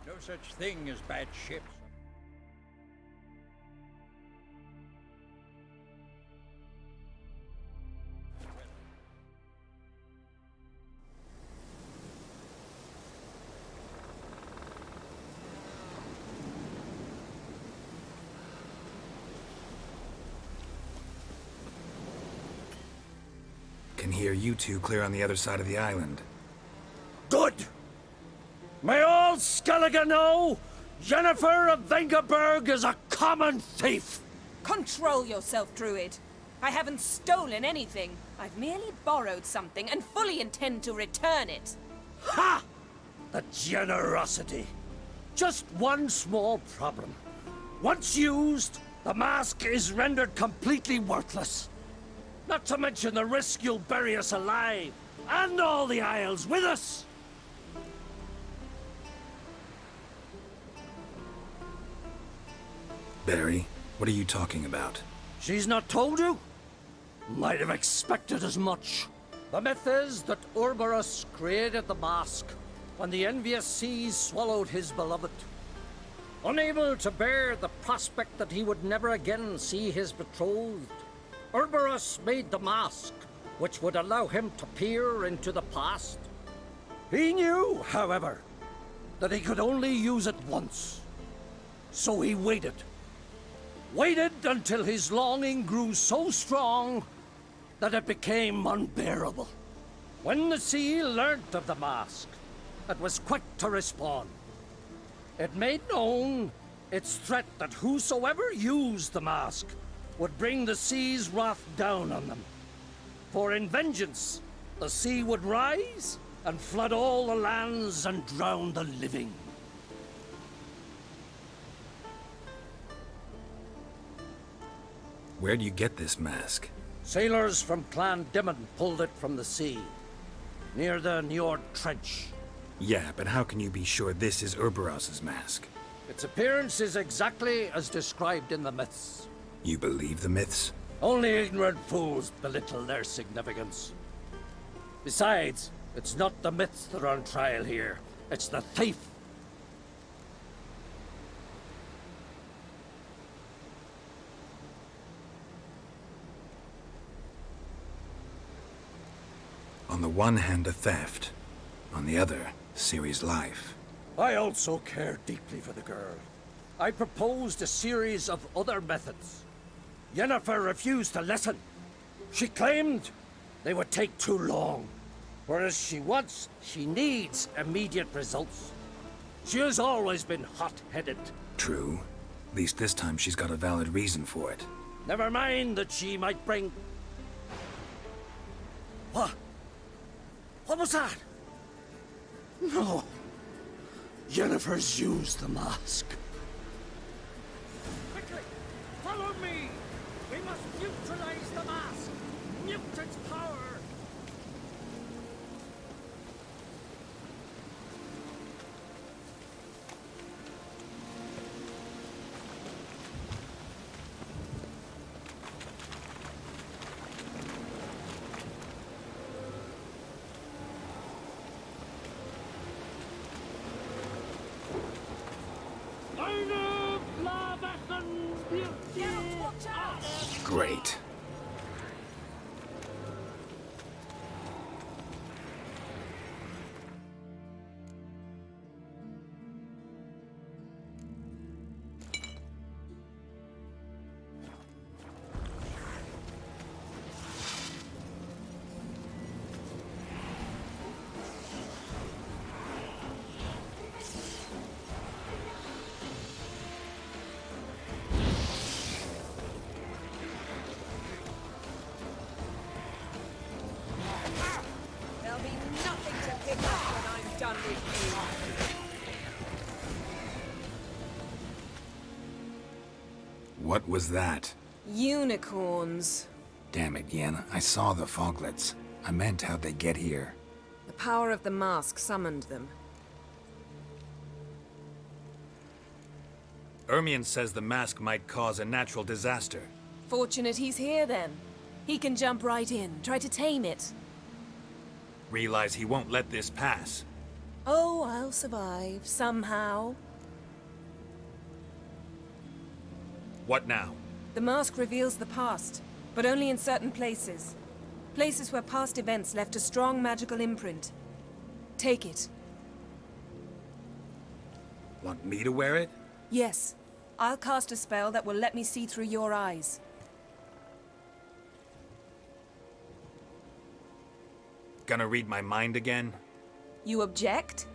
No such thing as bad ships. Can hear you two clear on the other side of the island. Good! May all Skellige know, Jennifer of Vengerberg is a common thief! Control yourself, Druid. I haven't stolen anything. I've merely borrowed something and fully intend to return it. Ha! The generosity. Just one small problem. Once used, the mask is rendered completely worthless. Not to mention the risk you'll bury us alive, and all the Isles with us! Barry, what are you talking about? She's not told you? Might have expected as much. The myth is that Urberus created the mask when the envious seas swallowed his beloved. Unable to bear the prospect that he would never again see his betrothed, Urberus made the mask, which would allow him to peer into the past. He knew, however, that he could only use it once. So he waited. Waited until his longing grew so strong that it became unbearable. When the sea learnt of the mask, it was quick to respond. It made known its threat that whosoever used the mask would bring the sea's wrath down on them. For in vengeance, the sea would rise and flood all the lands and drown the living. Where'd you get this mask? Sailors from Clan Dimon pulled it from the sea, near the Njord Trench. Yeah, but how can you be sure this is Urberos's mask? Its appearance is exactly as described in the myths. You believe the myths? Only ignorant fools belittle their significance. Besides, it's not the myths that are on trial here. It's the thief. On the one hand, a theft. On the other, Ciri's life. I also care deeply for the girl. I proposed a series of other methods. Yennefer refused to listen. She claimed they would take too long. Whereas she needs immediate results. She has always been hot-headed. True. At least this time she's got a valid reason for it. Never mind that she might bring... What? What was that? No. Yennefer's used the mask. Quickly, follow me! We must neutralize the mask! Mute its power! Great. There'll be nothing to pick up when I'm done with you. What was that? Unicorns. Damn it, Yen. I saw the foglets. I meant how'd they get here. The power of the mask summoned them. Ermion says the mask might cause a natural disaster. Fortunate he's here then. He can jump right in, try to tame it. Realize he won't let this pass. Oh, I'll survive, somehow. What now? The mask reveals the past, but only in certain places. Places where past events left a strong magical imprint. Take it. Want me to wear it? Yes. I'll cast a spell that will let me see through your eyes. Gonna read my mind again? You object?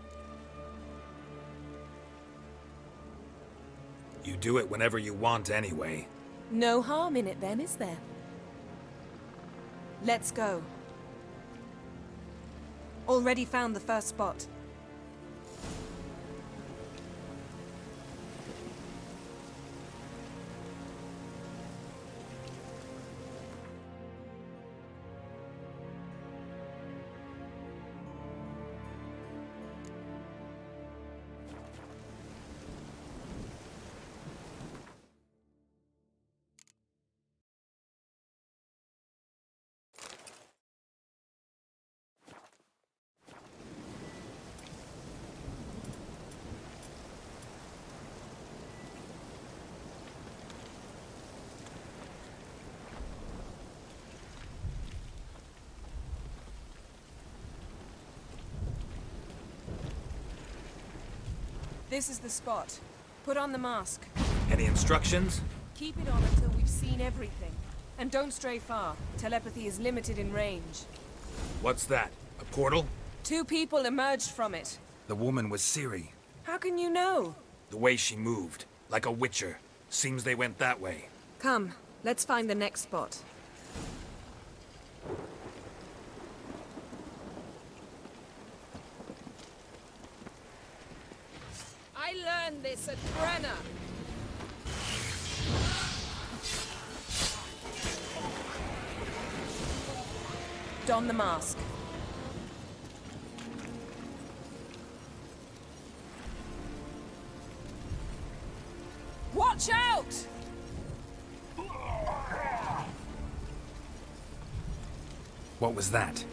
You do it whenever you want anyway. No harm in it then, is there? Let's go. Already found the first spot. This is the spot. Put on the mask. Any instructions? Keep it on until we've seen everything. And don't stray far. Telepathy is limited in range. What's that? A portal? 2 people emerged from it. The woman was Ciri. How can you know? The way she moved. Like a witcher. Seems they went that way. Come, let's find the next spot. I learned this at Brenner. Don the mask. Watch out! What was that?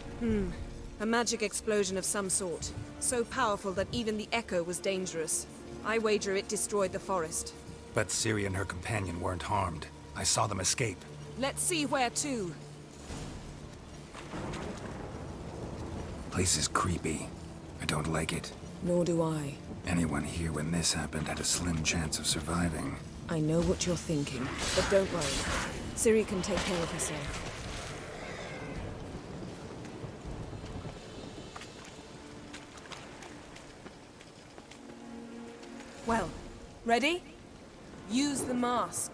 A magic explosion of some sort. So powerful that even the echo was dangerous. I wager it destroyed the forest. But Ciri and her companion weren't harmed. I saw them escape. Let's see where to. Place is creepy. I don't like it. Nor do I. Anyone here when this happened had a slim chance of surviving. I know what you're thinking, but don't worry. Ciri can take care of herself. Well, ready? Use the mask.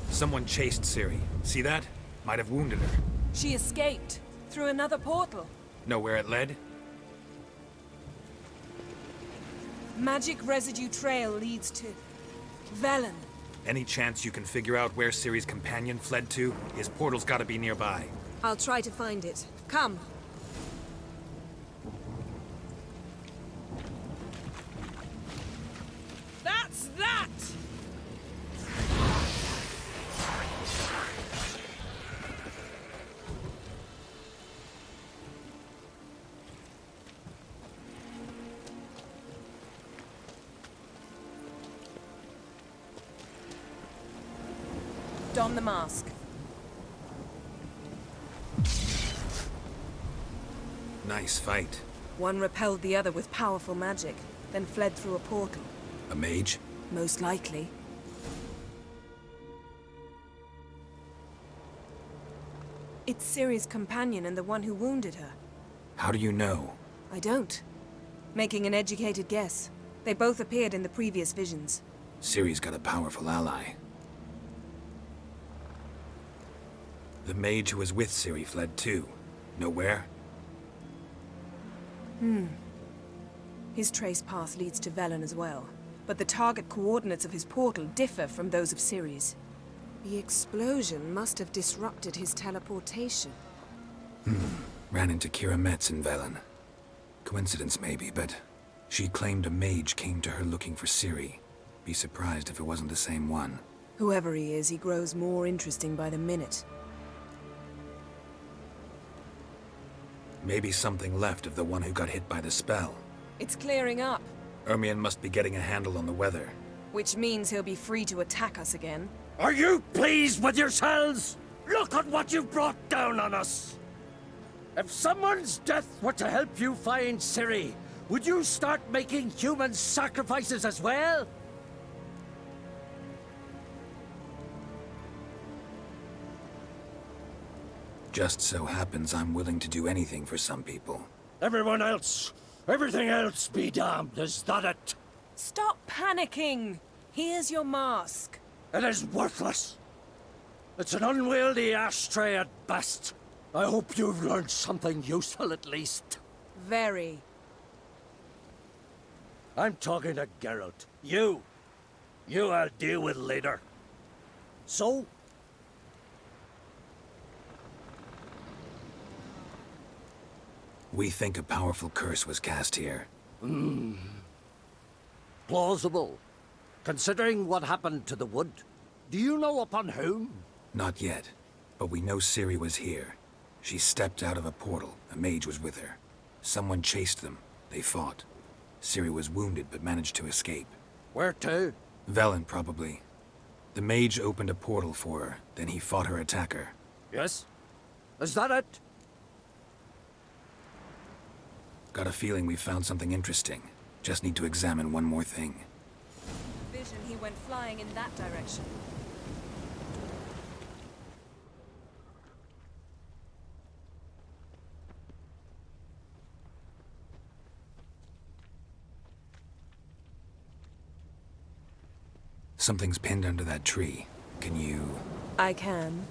Someone chased Ciri. See that? Might have wounded her. She escaped through another portal. Know where it led? Magic residue trail leads to Velen. Any chance you can figure out where Ciri's companion fled to? His portal's gotta be nearby. I'll try to find it. Come. That's that! Don the mask. Nice fight. One repelled the other with powerful magic, then fled through a portal. A mage? Most likely. It's Ciri's companion and the one who wounded her. How do you know? I don't. Making an educated guess. They both appeared in the previous visions. Ciri's got a powerful ally. The mage who was with Ciri fled too. Know where? His trace path leads to Velen as well. But the target coordinates of his portal differ from those of Ciri's. The explosion must have disrupted his teleportation. Ran into Kira Metz in Velen. Coincidence maybe, but she claimed a mage came to her looking for Ciri. Be surprised if it wasn't the same one. Whoever he is, he grows more interesting by the minute. Maybe something left of the one who got hit by the spell. It's clearing up, Ermion must be getting a handle on the weather. which means he'll be free to attack us again. Are you pleased with yourselves? Look at what you've brought down on us! If someone's death were to help you find Ciri, would you start making human sacrifices as well? Just so happens I'm willing to do anything for some people. Everyone else, everything else be damned, is that it? Stop panicking! Here's your mask. It is worthless. It's an unwieldy ashtray at best. I hope you've learned something useful at least. Very. I'm talking to Geralt. You I'll deal with later. So? We think a powerful curse was cast here. Plausible. Considering what happened to the wood. Do you know upon whom? Not yet, but we know Ciri was here. She stepped out of a portal. A mage was with her. Someone chased them. They fought. Ciri was wounded but managed to escape. Where to? Velen, probably. The mage opened a portal for her, then he fought her attacker. Yes? Is that it? Got a feeling we found something interesting. Just need to examine one more thing. Vision, he went flying in that direction. Something's pinned under that tree. Can you... I can.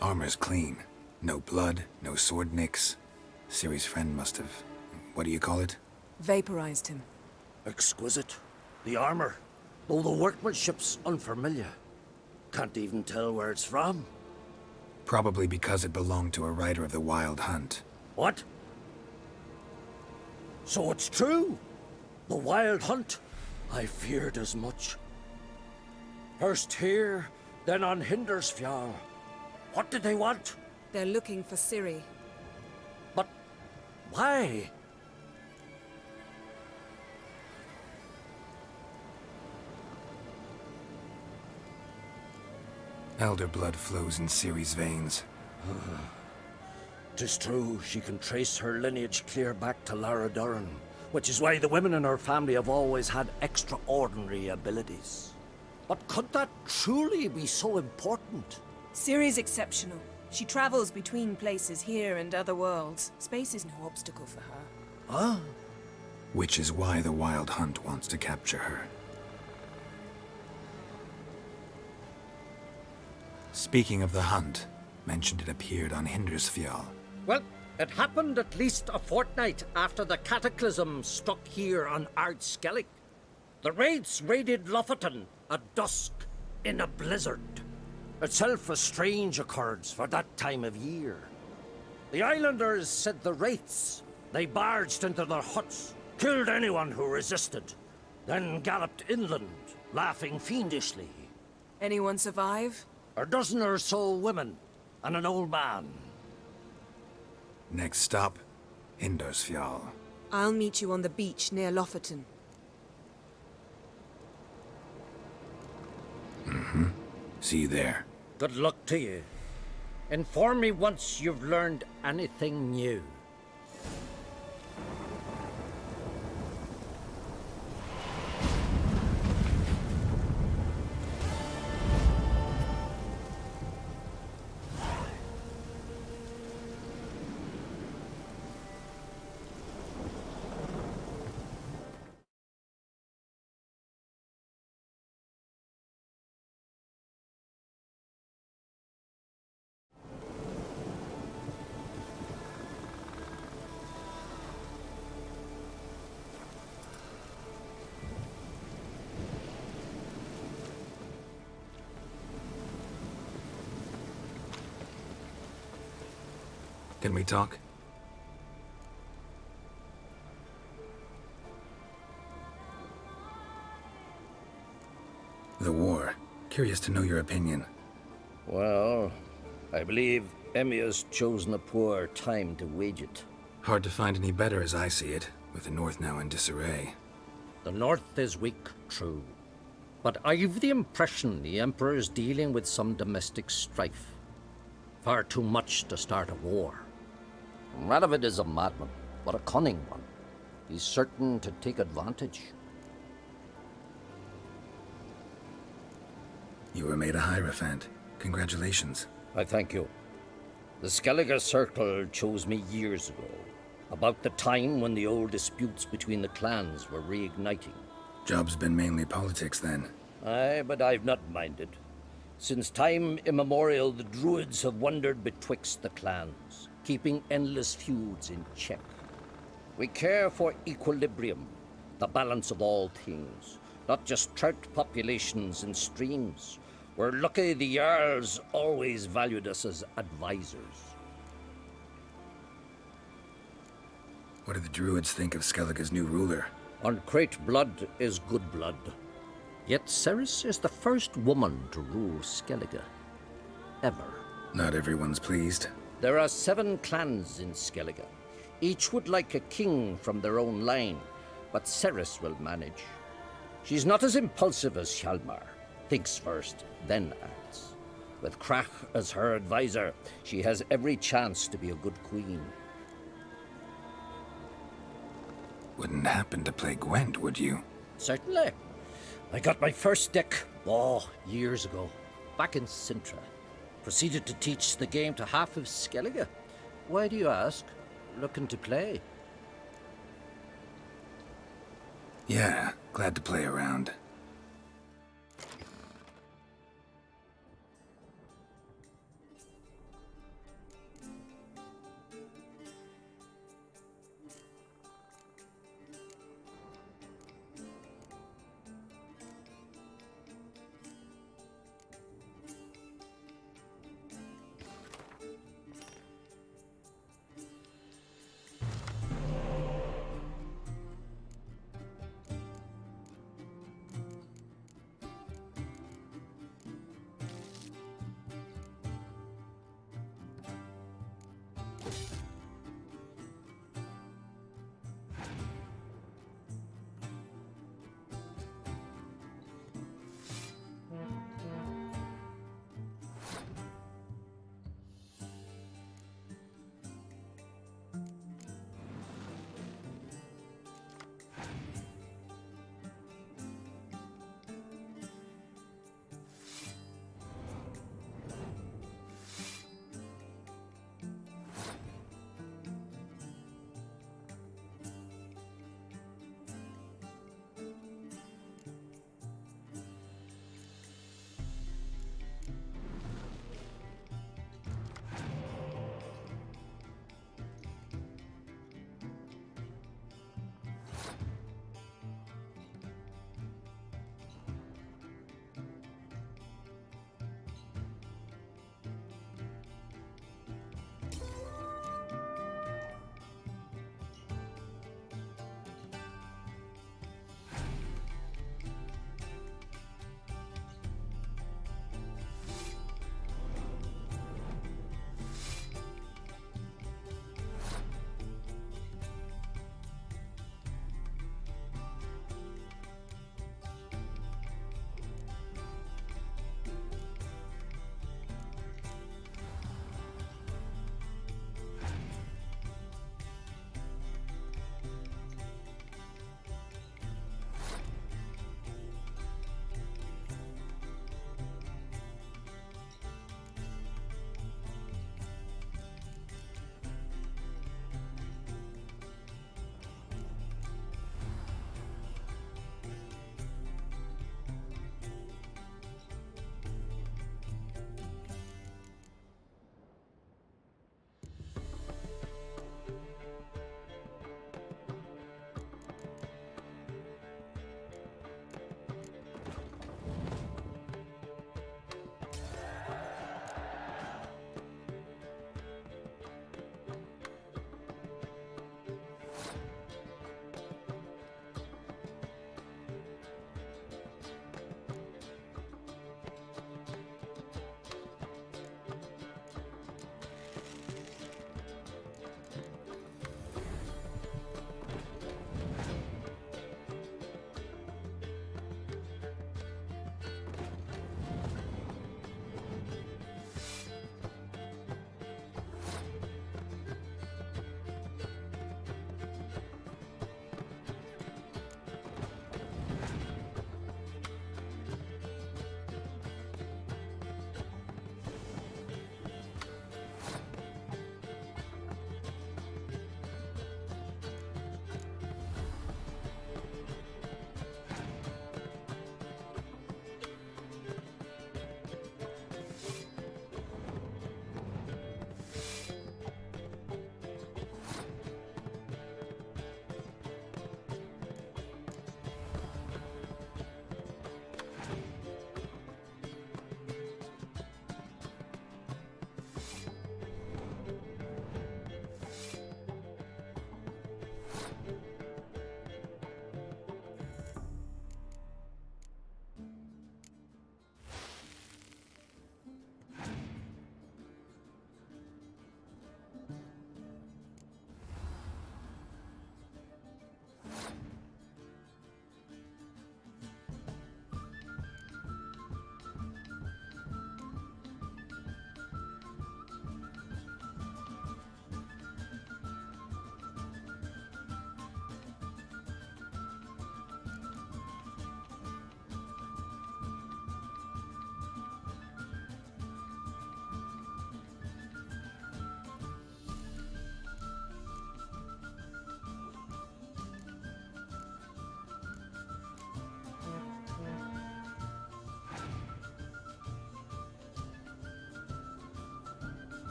Armor's clean. No blood, no sword nicks. Ciri's friend must have... what do you call it? Vaporized him. Exquisite. The armor, though the workmanship's unfamiliar. Can't even tell where it's from. Probably because it belonged to a rider of the Wild Hunt. What? So it's true. The Wild Hunt. I feared as much. First here, then on Hindersfjall. What did they want? They're looking for Ciri. But why? Elder blood flows in Ciri's veins. 'Tis true, she can trace her lineage clear back to Lara Duran, which is why the women in her family have always had extraordinary abilities. But could that truly be so important? Ciri's exceptional. She travels between places here and other worlds. Space is no obstacle for her. Huh? Which is why the Wild Hunt wants to capture her. Speaking of the hunt, mentioned it appeared on Hindersfjall. Well, it happened at least a fortnight after the cataclysm struck here on Skellige. The raids raided Lofoten at dusk in a blizzard. Itself a strange occurrence for that time of year. The islanders said the wraiths. They barged into their huts, killed anyone who resisted, then galloped inland, laughing fiendishly. Anyone survive? A dozen or so women and an old man. Next stop, Hindersfjall. I'll meet you on the beach near Lofoten. See you there. Good luck to you. Inform me once you've learned anything new. Can we talk? The war. Curious to know your opinion. Well, I believe Emia's chosen a poor time to wage it. Hard to find any better as I see it, with the North now in disarray. The North is weak, true. But I've the impression the Emperor's dealing with some domestic strife. Far too much to start a war. Radovid is a madman, but a cunning one. He's certain to take advantage. You were made a Hierophant. Congratulations. I thank you. The Skellige Circle chose me years ago, about the time when the old disputes between the clans were reigniting. Job's been mainly politics then. Aye, but I've not minded. Since time immemorial, the Druids have wandered betwixt the clans, keeping endless feuds in check. We care for equilibrium, the balance of all things, not just trout populations and streams. We're lucky the Jarls always valued us as advisors. What do the Druids think of Skellige's new ruler? Uncrate blood is good blood. Yet Ceres is the first woman to rule Skellige. Ever. Not everyone's pleased. There are 7 clans in Skellige. Each would like a king from their own line, but Ceres will manage. She's not as impulsive as Hjalmar. Thinks first, then acts. With Krach as her advisor, she has every chance to be a good queen. Wouldn't happen to play Gwent, would you? Certainly. I got my first deck, years ago, back in Sintra. Proceeded to teach the game to half of Skellige. Why do you ask? Looking to play? Yeah, glad to play around.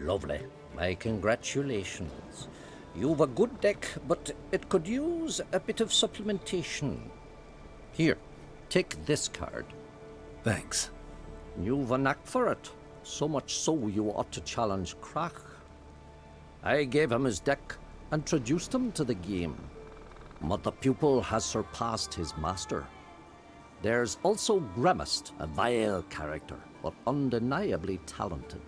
Lovely. My congratulations. You've a good deck, but it could use a bit of supplementation. Here, take this card. Thanks. You've a knack for it. So much so you ought to challenge Krach. I gave him his deck, introduced him to the game. But the pupil has surpassed his master. There's also Grimmist, a vile character, but undeniably talented.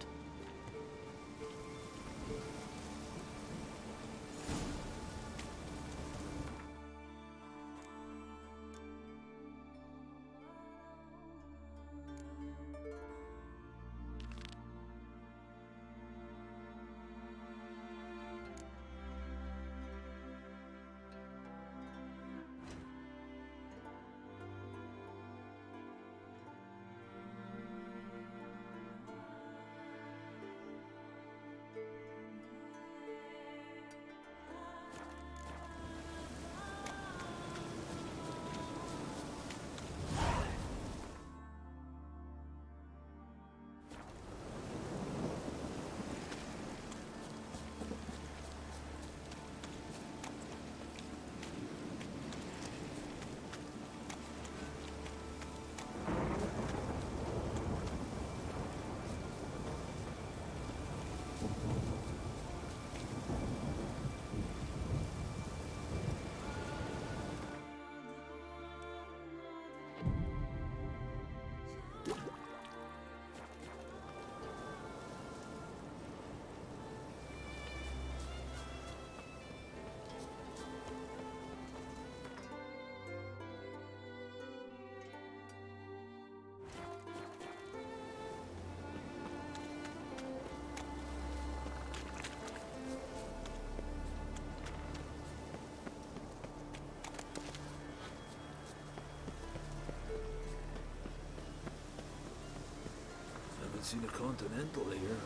Seen a Continental here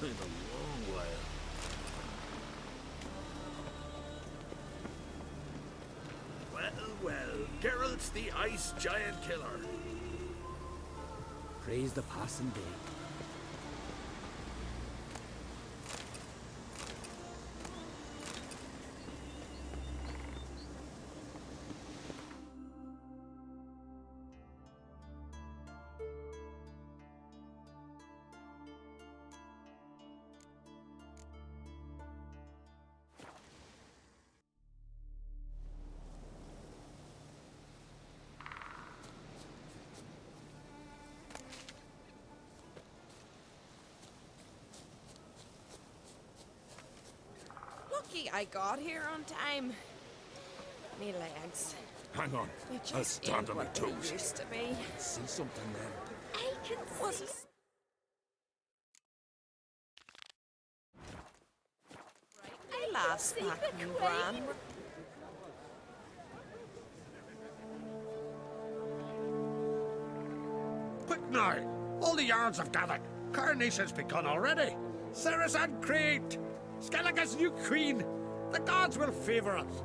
in a long while. Well, Geralt's the ice giant killer. Praise the passing day. Lucky I got here on time. Me legs. Hang on, They I'll just stand ain't on my what they toes. used to be. See something there. I can see. Right, my last back in Bran. Quick now! All the yards have gathered. Coronation's begun already. Saracen Creed! Skellige's new queen! The gods will favor us.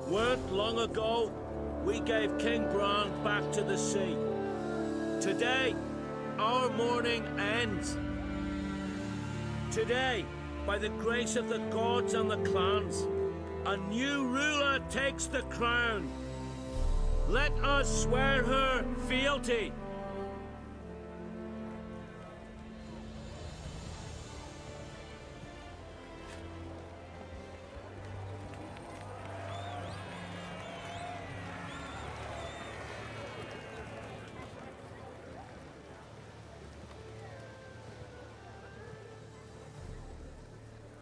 Weren't long ago, we gave King Bran back to the sea. Today, our mourning ends. Today, by the grace of the gods and the clans, a new ruler takes the crown. Let us swear her fealty.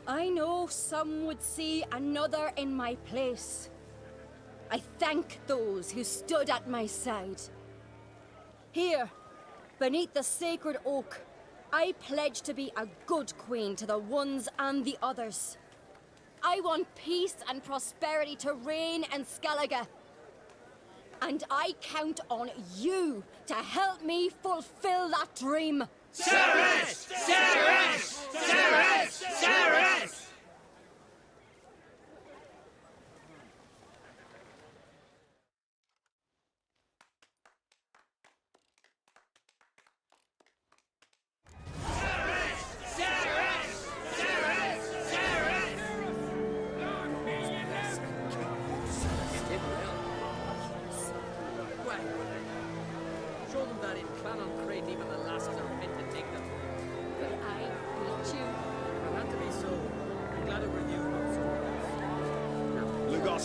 I know some would see another in my place. I thank those who stood at my side. Here, beneath the sacred oak, I pledge to be a good queen to the ones and the others. I want peace and prosperity to reign in Skellige. And I count on you to help me fulfill that dream. Ceres! Ceres! Ceres! Ceres!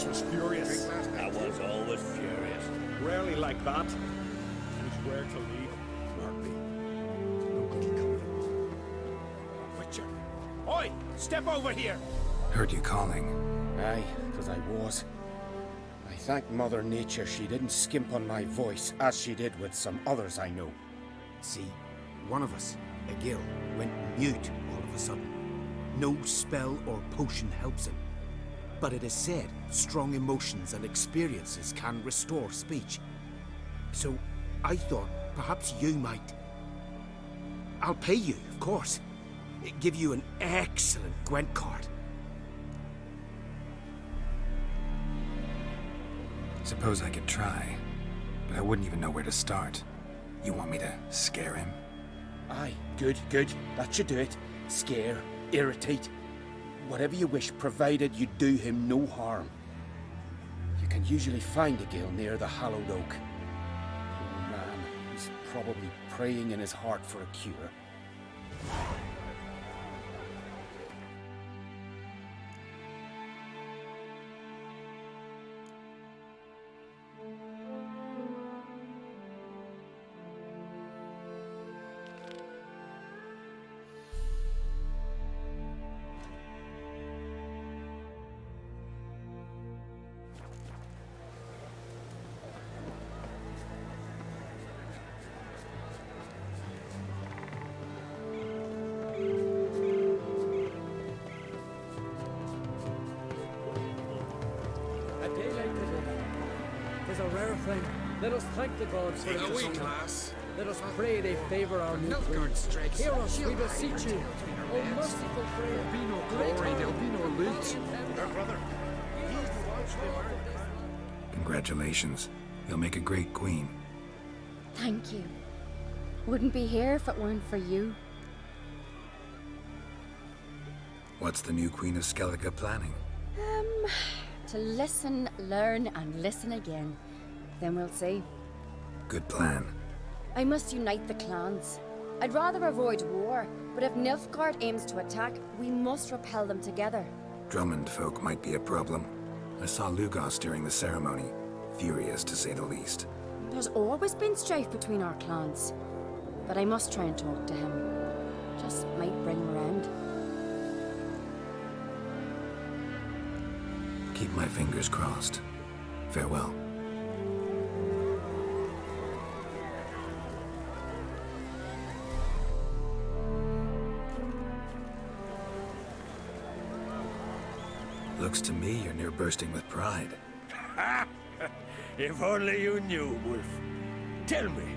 boss was furious. I was always furious. Rarely like that. He's where to lead. Mark me. No good coming. Witcher. Oi! Step over here! Heard you calling. Aye, 'cause I was. I thank Mother Nature she didn't skimp on my voice, as she did with some others I know. See, one of us, a gill, went mute all of a sudden. No spell or potion helps him. But it is said strong emotions and experiences can restore speech. So I thought perhaps you might... I'll pay you, of course. Give you an excellent Gwent card. Suppose I could try, but I wouldn't even know where to start. You want me to scare him? Aye, good, good. That should do it. Scare, irritate. Whatever you wish, provided you do him no harm. You can usually find a gill near the hallowed oak. Poor man, he's probably praying in his heart for a cure. A rare thing. Let us thank the gods for Take a this. wee glass. Let us pray they favour our new queen. Hear us, we beseech you. O merciful prayer. Be no glory, there'll be no loot. Brother. Congratulations. You'll make a great queen. Thank you. Wouldn't be here if it weren't for you. What's the new Queen of Skellige planning? To listen, learn, and listen again. Then we'll see. Good plan. I must unite the clans. I'd rather avoid war, but if Nilfgaard aims to attack, we must repel them together. Drummond folk might be a problem. I saw Lugos during the ceremony. Furious, to say the least. There's always been strife between our clans. But I must try and talk to him. Just might bring him around. Keep my fingers crossed. Farewell. Looks to me you're near bursting with pride. If only you knew, Wolf. Tell me,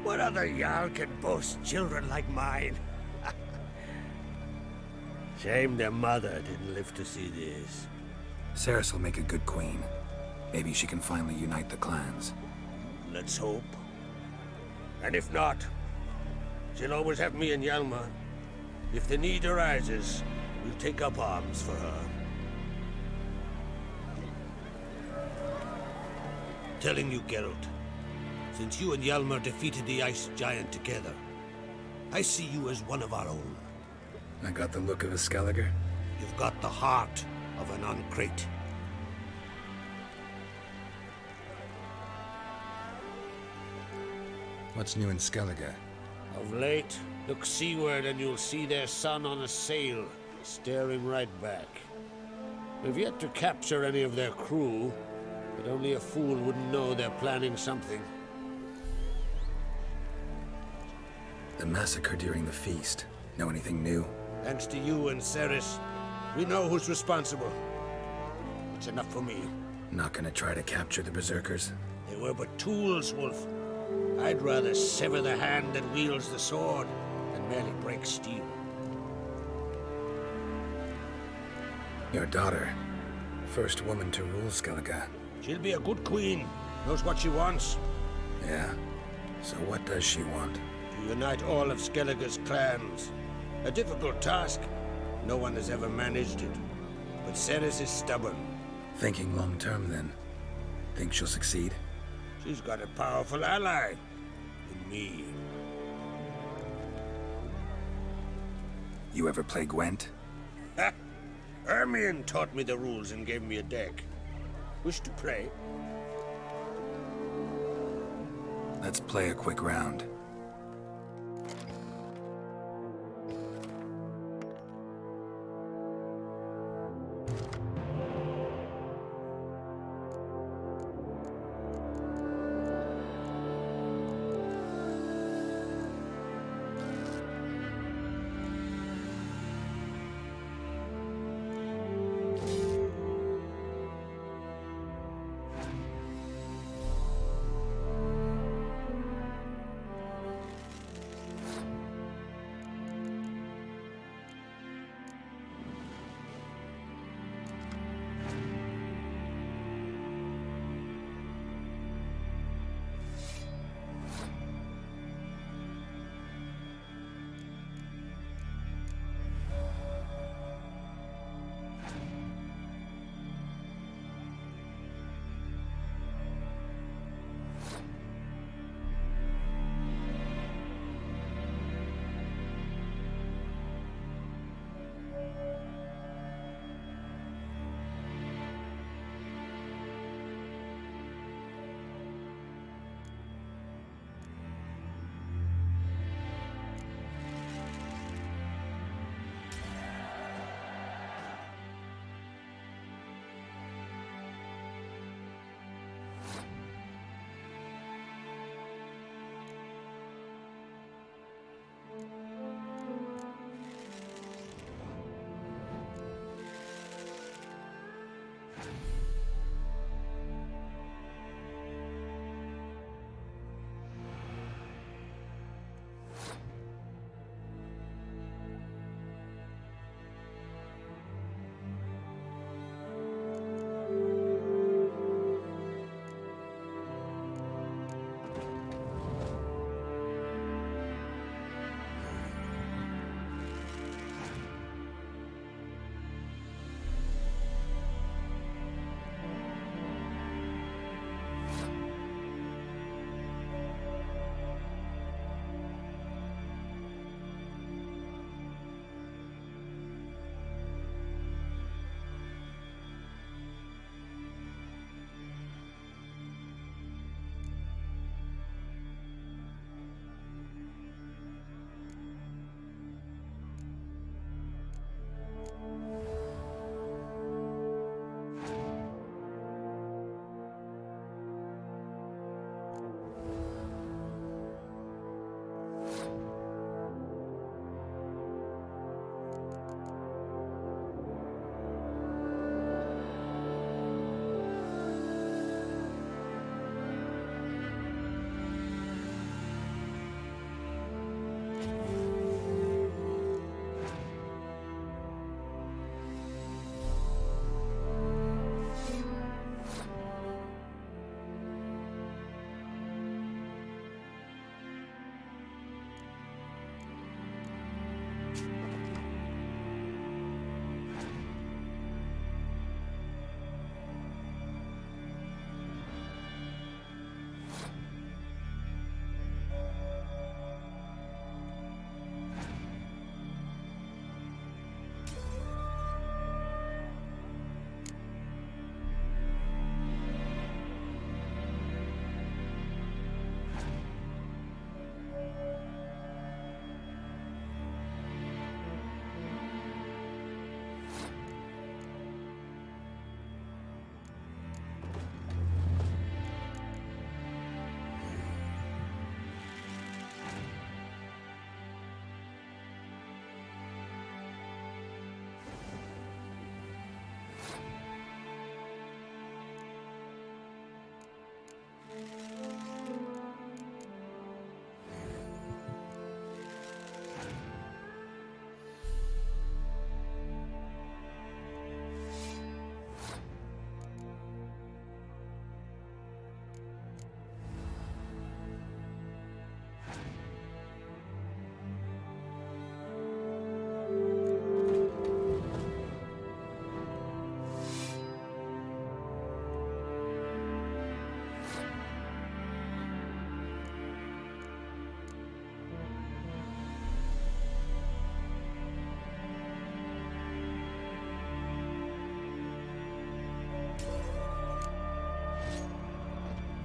what other Jarl can boast children like mine? Shame their mother didn't live to see this. Ceres will make a good queen. Maybe she can finally unite the clans. Let's hope. And if not, she'll always have me and Hjalmar. If the need arises, we'll take up arms for her. Telling you, Geralt, since you and Hjalmar defeated the Ice Giant together, I see you as one of our own. I got the look of a Skellige. You've got the heart of an uncrate. What's new in Skellige? Of late, look seaward and you'll see their sun on a sail, staring right back. We've yet to capture any of their crew, but only a fool wouldn't know they're planning something. The massacre during the feast. Know anything new? Thanks to you and Ceres, we know who's responsible. It's enough for me. Not gonna try to capture the berserkers? They were but tools, Wolf. I'd rather sever the hand that wields the sword than merely break steel. Your daughter. First woman to rule Skellige. She'll be a good queen. Knows what she wants. Yeah? So what does she want? To unite all of Skellige's clans. A difficult task. No one has ever managed it. But Ceres is stubborn. Thinking long term, then. Think she'll succeed? She's got a powerful ally. In me. You ever play Gwent? Ha! Ermion taught me the rules and gave me a deck. Wish to pray? Let's play a quick round.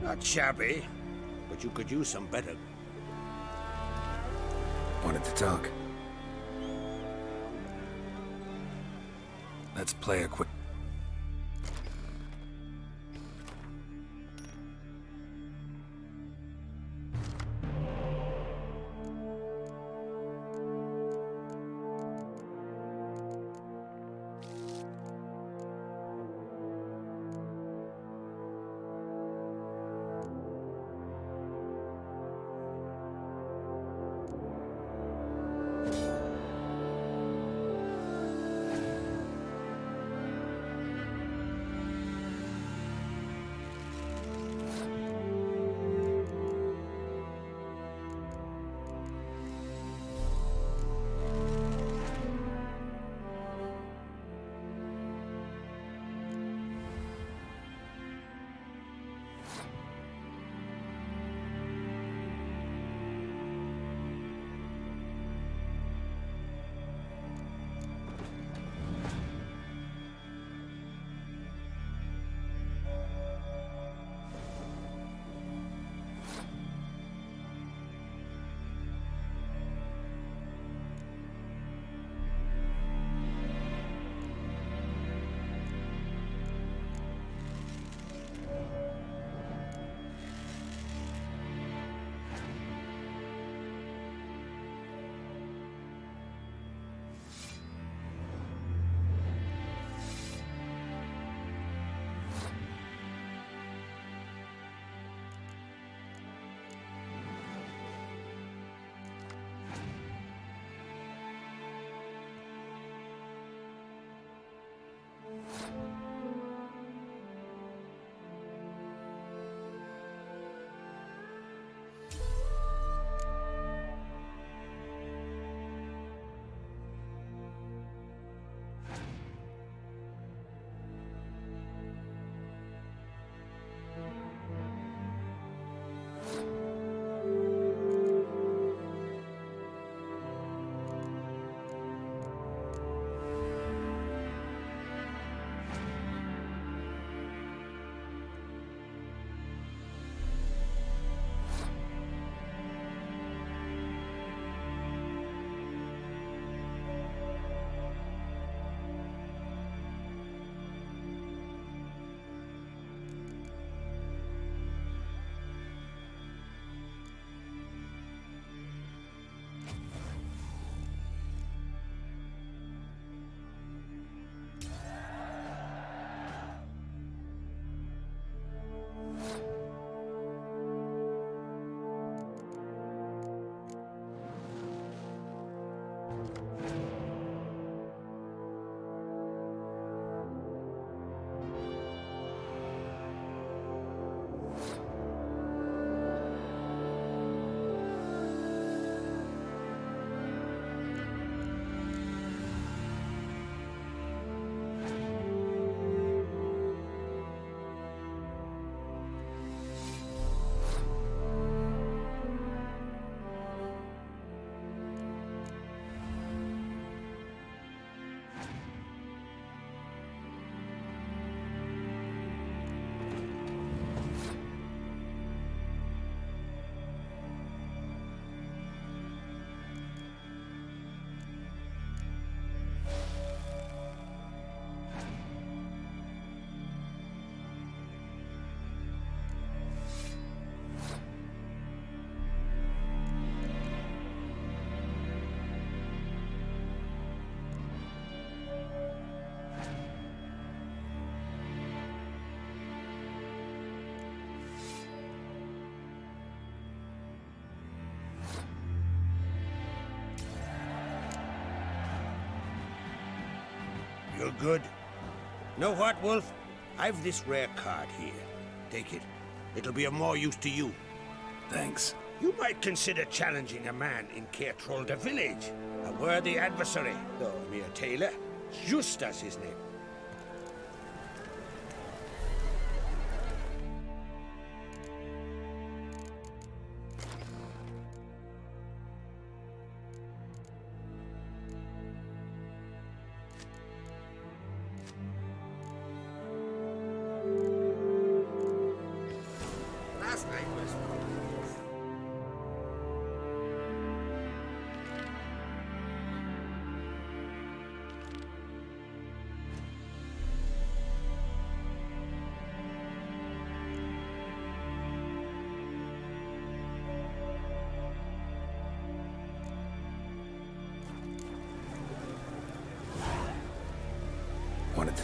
Not shabby, but you could use some better. Wanted to talk. Let's play a quick... You're good. Know what, Wolf? I've this rare card here. Take it. It'll be of more use to you. Thanks. You might consider challenging a man in Caertrolda village. A worthy adversary, though a mere tailor. Justas his name.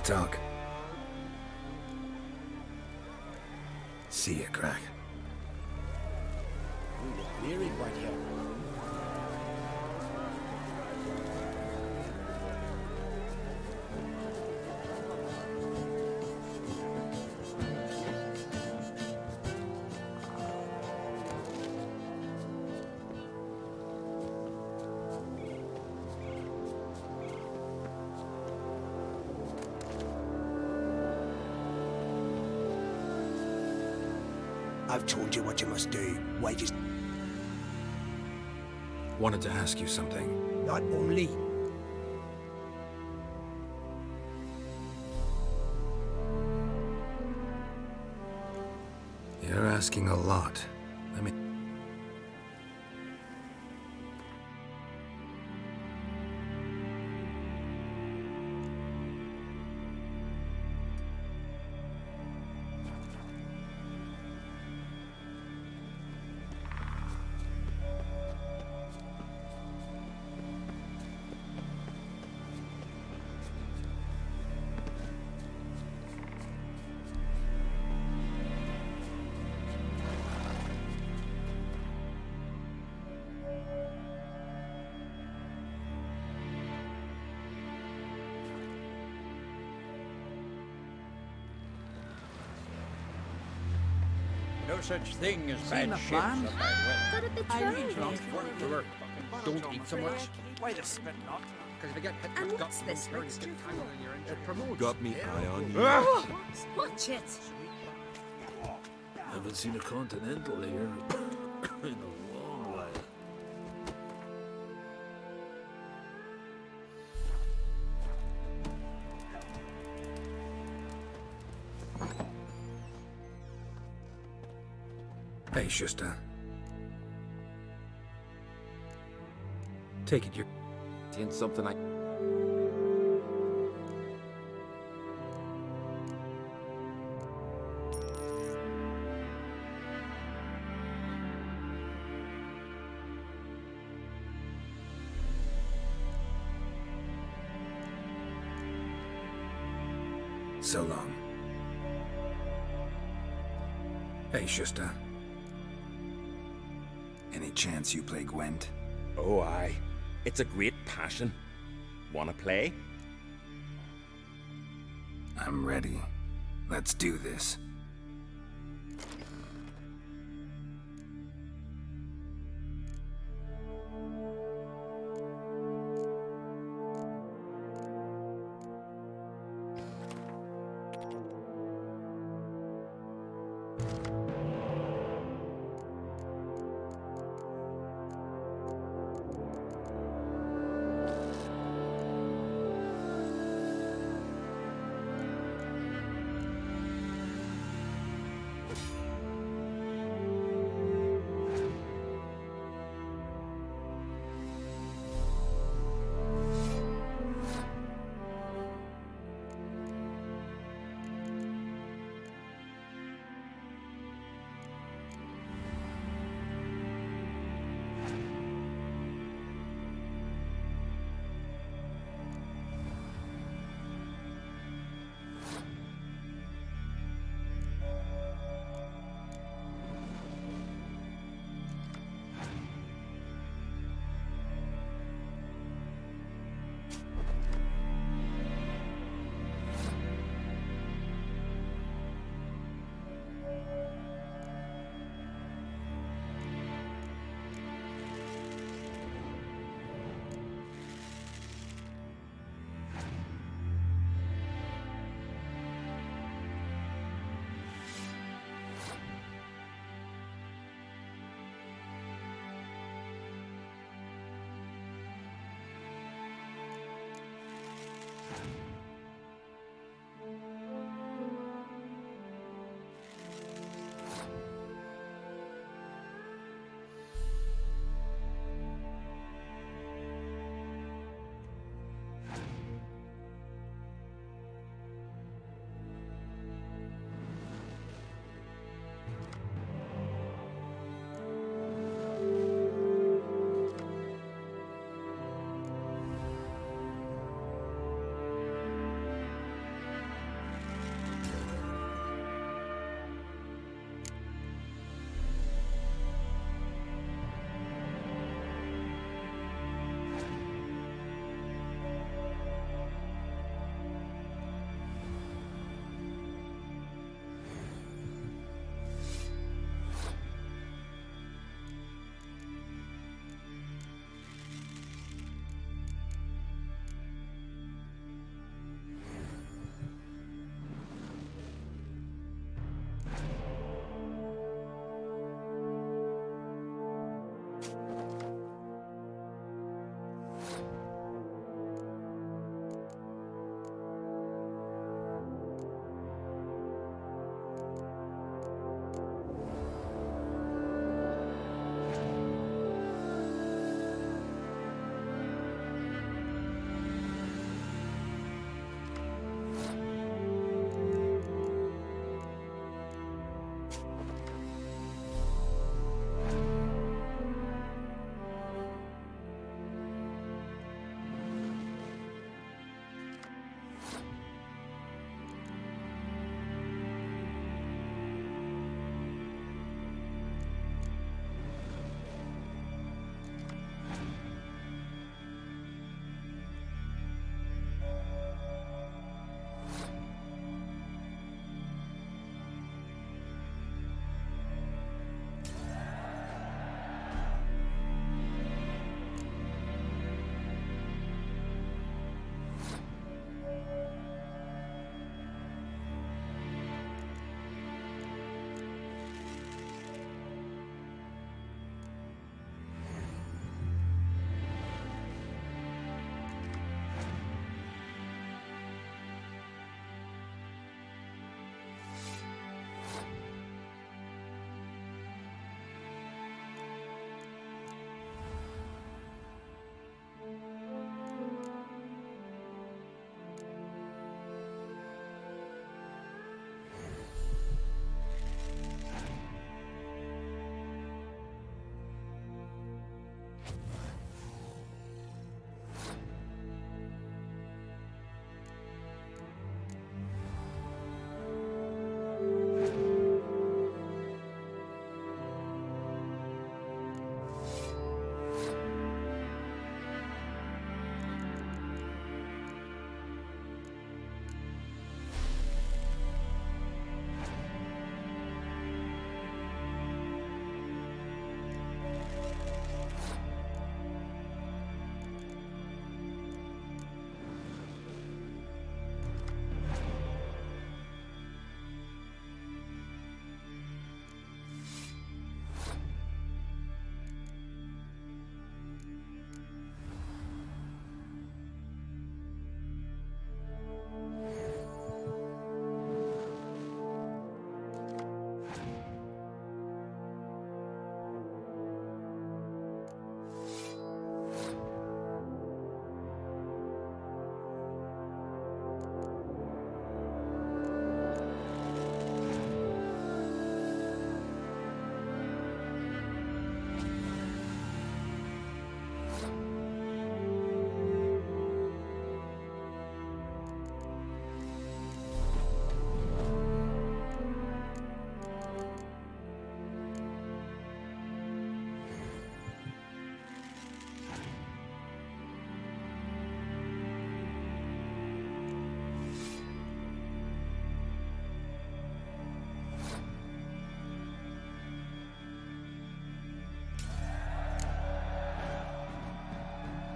to talk. See ya, Crack. Weary right here. I've told you what you must do. Why just... Wanted to ask you something. Not only. You're asking a lot. Let me... No such thing as Seen bad the ships plan? or bad weather. Got a bit I drunk. read drunk. Work to work. Don't eat so much. Why the spit not? Because if you get hit And with what's guts, this you mixture get tangled in your engine. It promotes. Got me eye on you. Watch it. Haven't seen a continental here in a long while. Hey, Shusta. Take it you're... Seeing something I... So long. Hey, Shusta. Any chance you play Gwent? Oh, aye. It's a great passion. Wanna play? I'm ready. Let's do this.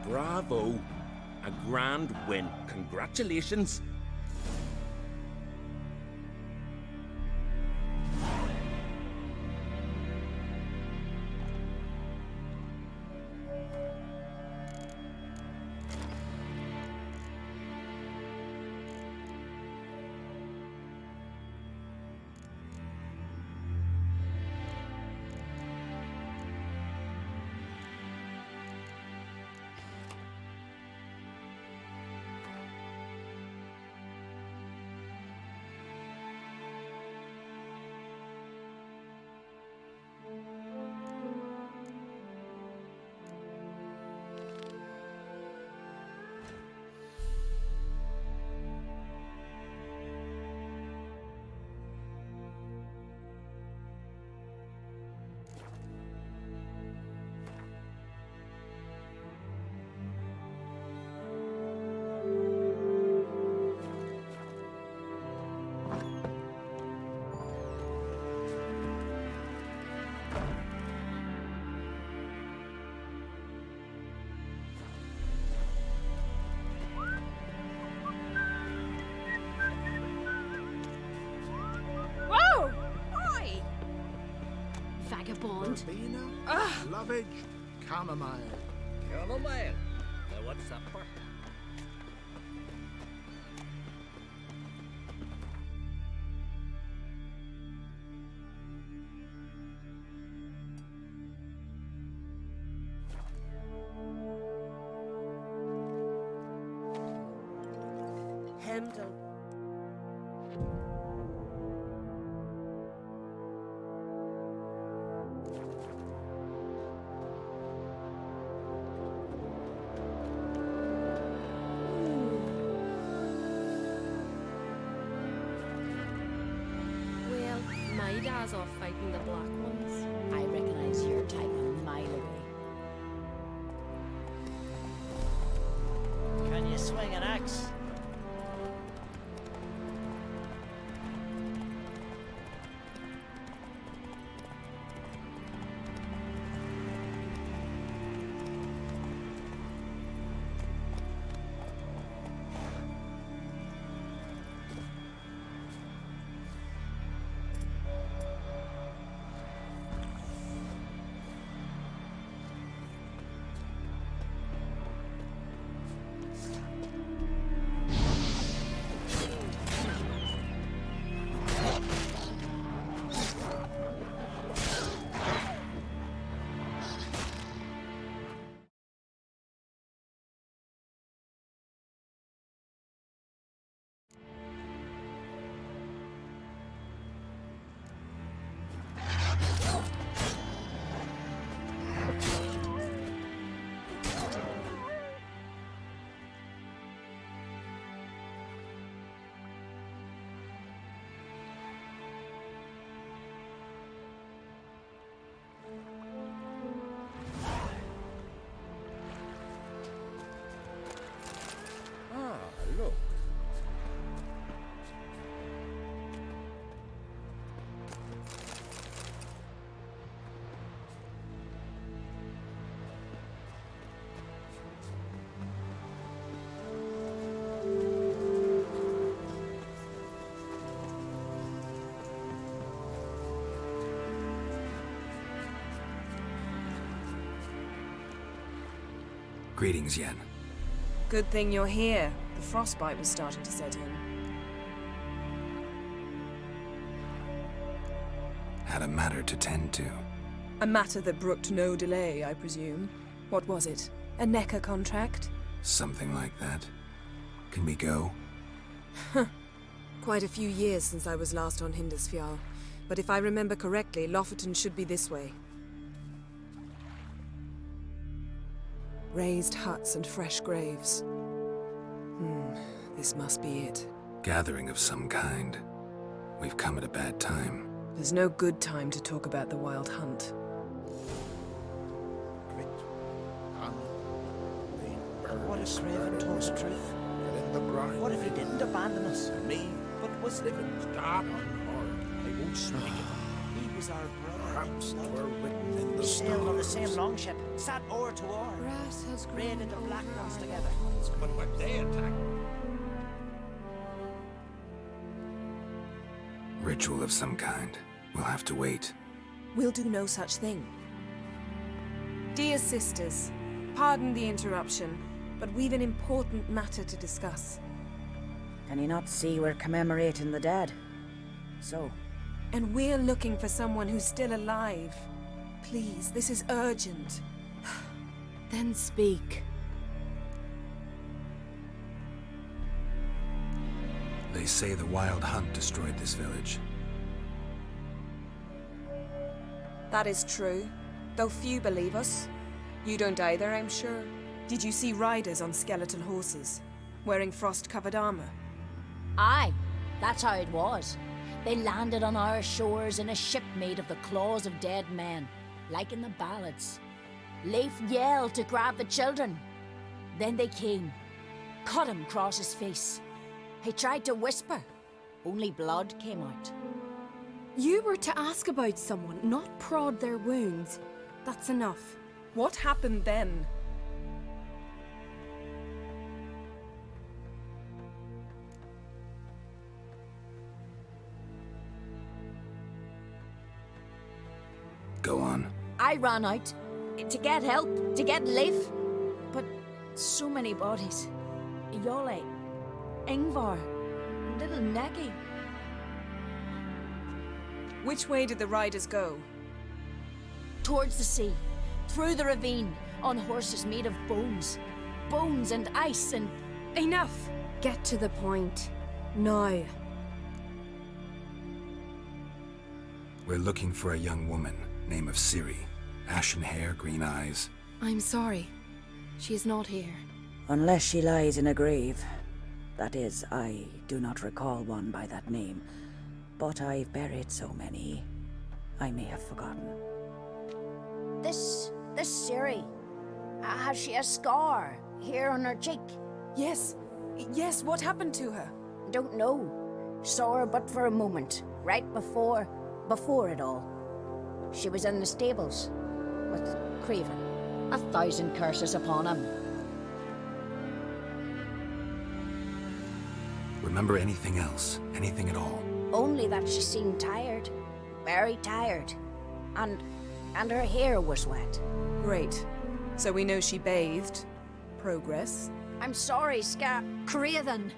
Bravo. A grand win. Congratulations. Vagabond. Verbena, lovage, chamomile. Chamomile. Now what's that for? Hemdall. Well, my dad's off fighting the black ones. I recognize your type a mile away. Can you swing an axe? Look. Greetings, Yen. Good thing you're here. The frostbite was starting to set in. Had a matter to tend to. A matter that brooked no delay, I presume. What was it? A Necker contract? Something like that. Can we go? Quite a few years since I was last on Hindisfjall. But if I remember correctly, Lofoten should be this way. Raised huts and fresh graves. This must be it. Gathering of some kind. We've come at a bad time. There's no good time to talk about the Wild Hunt. What if Raven told the truth? What if he didn't abandon us? Me, but was living. Stop on hard. He was our brother. names that were written in the sailed on the stars. same longship, sat oar to oar, Grass has raided the Black Ones together. But when they attacked, Ritual of some kind. We'll have to wait. We'll do no such thing. Dear sisters, pardon the interruption, but we've an important matter to discuss. Can you not see we're commemorating the dead? So? And we're looking for someone who's still alive. Please, this is urgent. Then speak. They say the Wild Hunt destroyed this village. That is true, though few believe us. You don't either, I'm sure. Did you see riders on skeletal horses, wearing frost-covered armor? Aye, that's how it was. They landed on our shores in a ship made of the claws of dead men, like in the ballads. Leif yelled to grab the children. Then they came, cut him across his face. He tried to whisper, only blood came out. You were to ask about someone, not prod their wounds. That's enough. What happened then? Go on. I ran out to get help, to get Leif. But so many bodies. Yole, Ingvar, little Neki. Which way did the riders go? Towards the sea, through the ravine, on horses made of bones. Bones and ice and... Enough! Get to the point. Now. We're looking for a young woman, name of Ciri. Ashen hair, green eyes. I'm sorry. She is not here. Unless she lies in a grave. That is, I do not recall one by that name. But I've buried so many, I may have forgotten. This Ciri, has she a scar here on her cheek? Yes, what happened to her? Don't know. Saw her but for a moment, right before it all. She was in the stables with Craven. 1,000 curses upon him. Remember anything else? Anything at all? Only that she seemed tired. Very tired. And her hair was wet. Great. So we know she bathed. Progress. I'm sorry, Craven.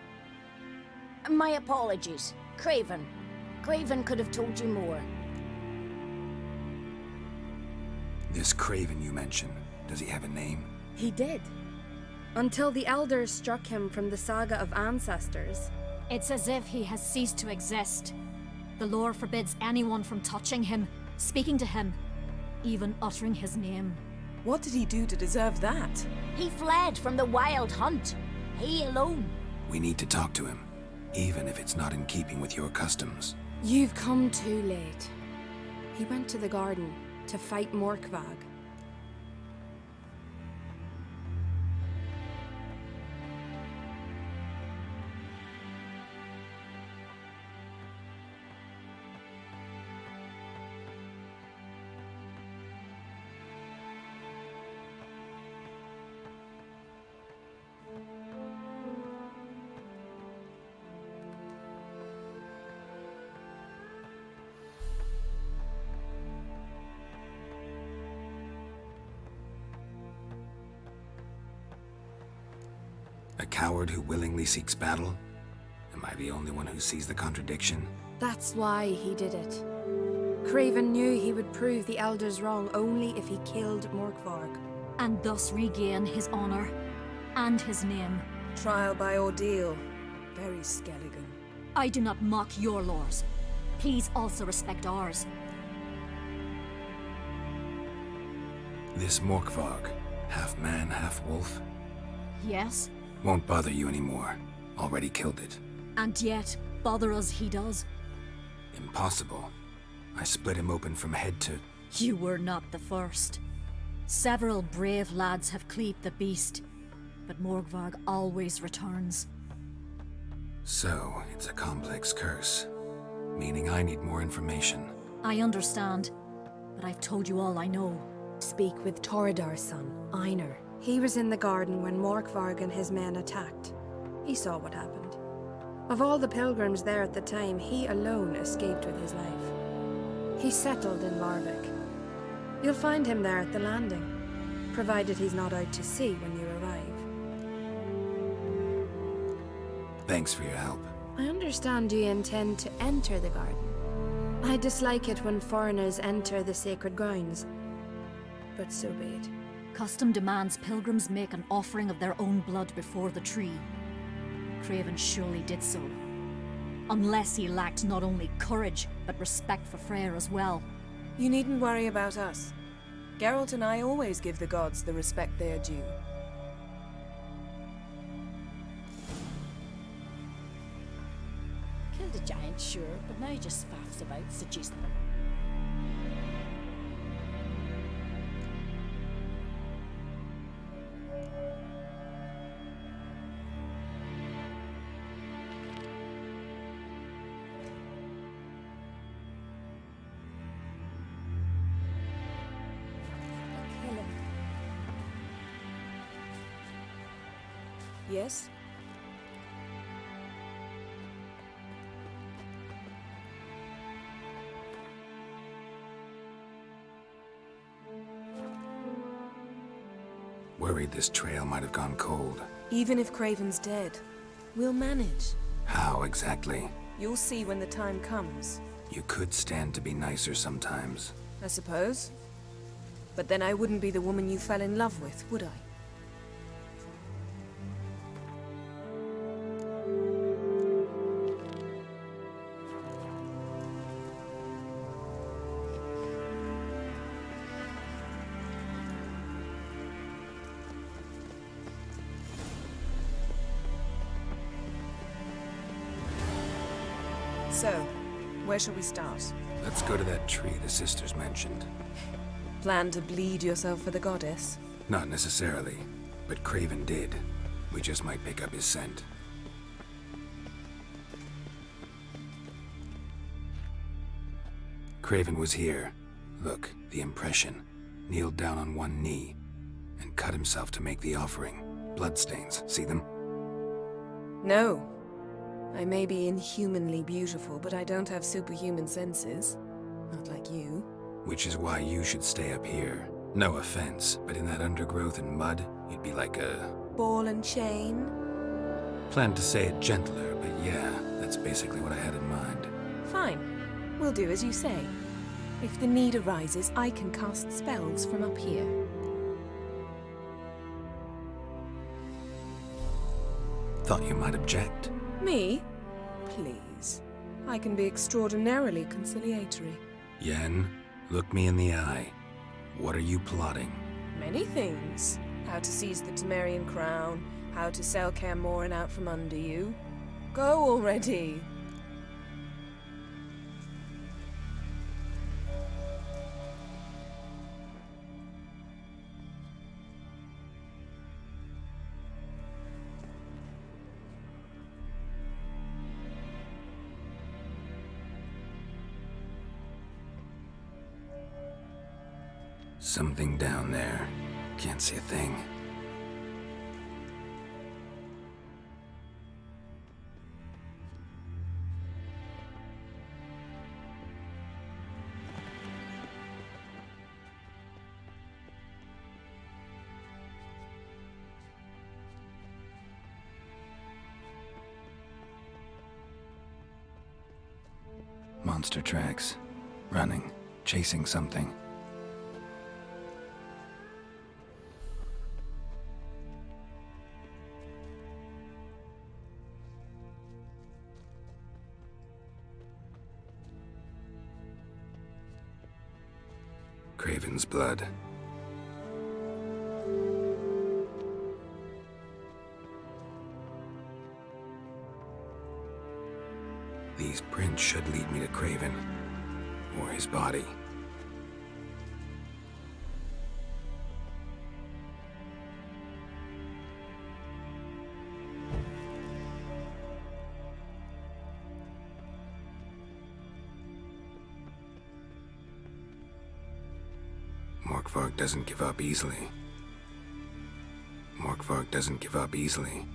My apologies. Craven. Craven could have told you more. This Craven you mentioned, does he have a name? He did. Until the elders struck him from the saga of ancestors. It's as if he has ceased to exist. The lore forbids anyone from touching him, speaking to him, even uttering his name. What did he do to deserve that? He fled from the Wild Hunt. He alone. We need to talk to him, even if it's not in keeping with your customs. You've come too late. He went to the garden to fight Morgvarg. A coward who willingly seeks battle? Am I the only one who sees the contradiction? That's why he did it. Craven knew he would prove the elders wrong only if he killed Morgvarg. And thus regain his honor and his name. Trial by ordeal. Very Skellige. I do not mock your laws. Please also respect ours. This Morgvarg, half man, half wolf, Yes, won't bother you anymore. Already killed it. and yet bother us he does. Impossible. I split him open from head to... You were not the first. Several brave lads have cleaved the beast, but Morgvarg always returns. So, it's a complex curse. Meaning I need more information. I understand, but I've told you all I know. Speak with Torridar's son, Einar. He was in the garden when Morgvarg and his men attacked. He saw what happened. Of all the pilgrims there at the time, he alone escaped with his life. He settled in Larvik. You'll find him there at the landing, provided he's not out to sea when you arrive. Thanks for your help. I understand you intend to enter the garden. I dislike it when foreigners enter the sacred grounds, but so be it. Custom demands pilgrims make an offering of their own blood before the tree. Craven surely did so. Unless he lacked not only courage, but respect for Freyr as well. You needn't worry about us. Geralt and I always give the gods the respect they are due. Killed a giant, sure, but now he just faffs about, seducing them. Yes? Worried this trail might have gone cold. Even if Craven's dead, we'll manage. How exactly? You'll see when the time comes. You could stand to be nicer sometimes. I suppose. But then I wouldn't be the woman you fell in love with, would I? So, where shall we start? Let's go to that tree the sisters mentioned. Plan to bleed yourself for the goddess? Not necessarily, but Craven did. We just might pick up his scent. Craven was here. Look, the impression. Kneeled down on one knee and cut himself to make the offering. Bloodstains, see them? No. I may be inhumanly beautiful, but I don't have superhuman senses. Not like you. Which is why you should stay up here. No offense, but in that undergrowth and mud, you'd be like a... ball and chain? Planned to say it gentler, but yeah, that's basically what I had in mind. Fine. We'll do as you say. If the need arises, I can cast spells from up here. Thought you might object. Me? Please. I can be extraordinarily conciliatory. Yen, look me in the eye. What are you plotting? Many things. How to seize the Temerian crown, how to sell Kaer Morhen out from under you. Go already! Something down there. Can't see a thing. Monster tracks. Running. Chasing something. Craven's blood. These prints should lead me to Craven, or his body. Morgvarg doesn't give up easily. Morgvarg doesn't give up easily.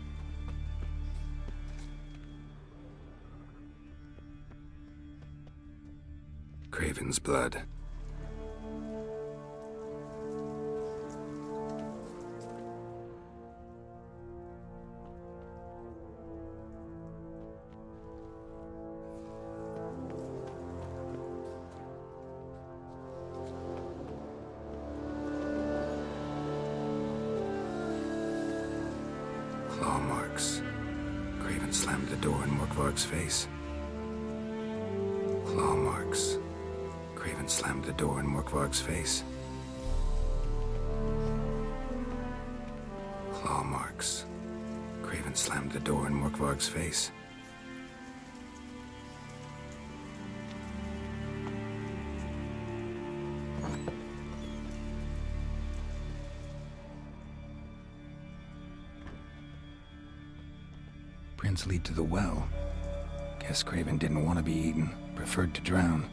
Craven's blood. Claw marks. Craven slammed the door in Morgvarg's face. Claw marks. Craven slammed the door in Morgvarg's face. Claw marks. Craven slammed the door in Morgvarg's face. Prints lead to the well. Guess Craven didn't want to be eaten, preferred to drown.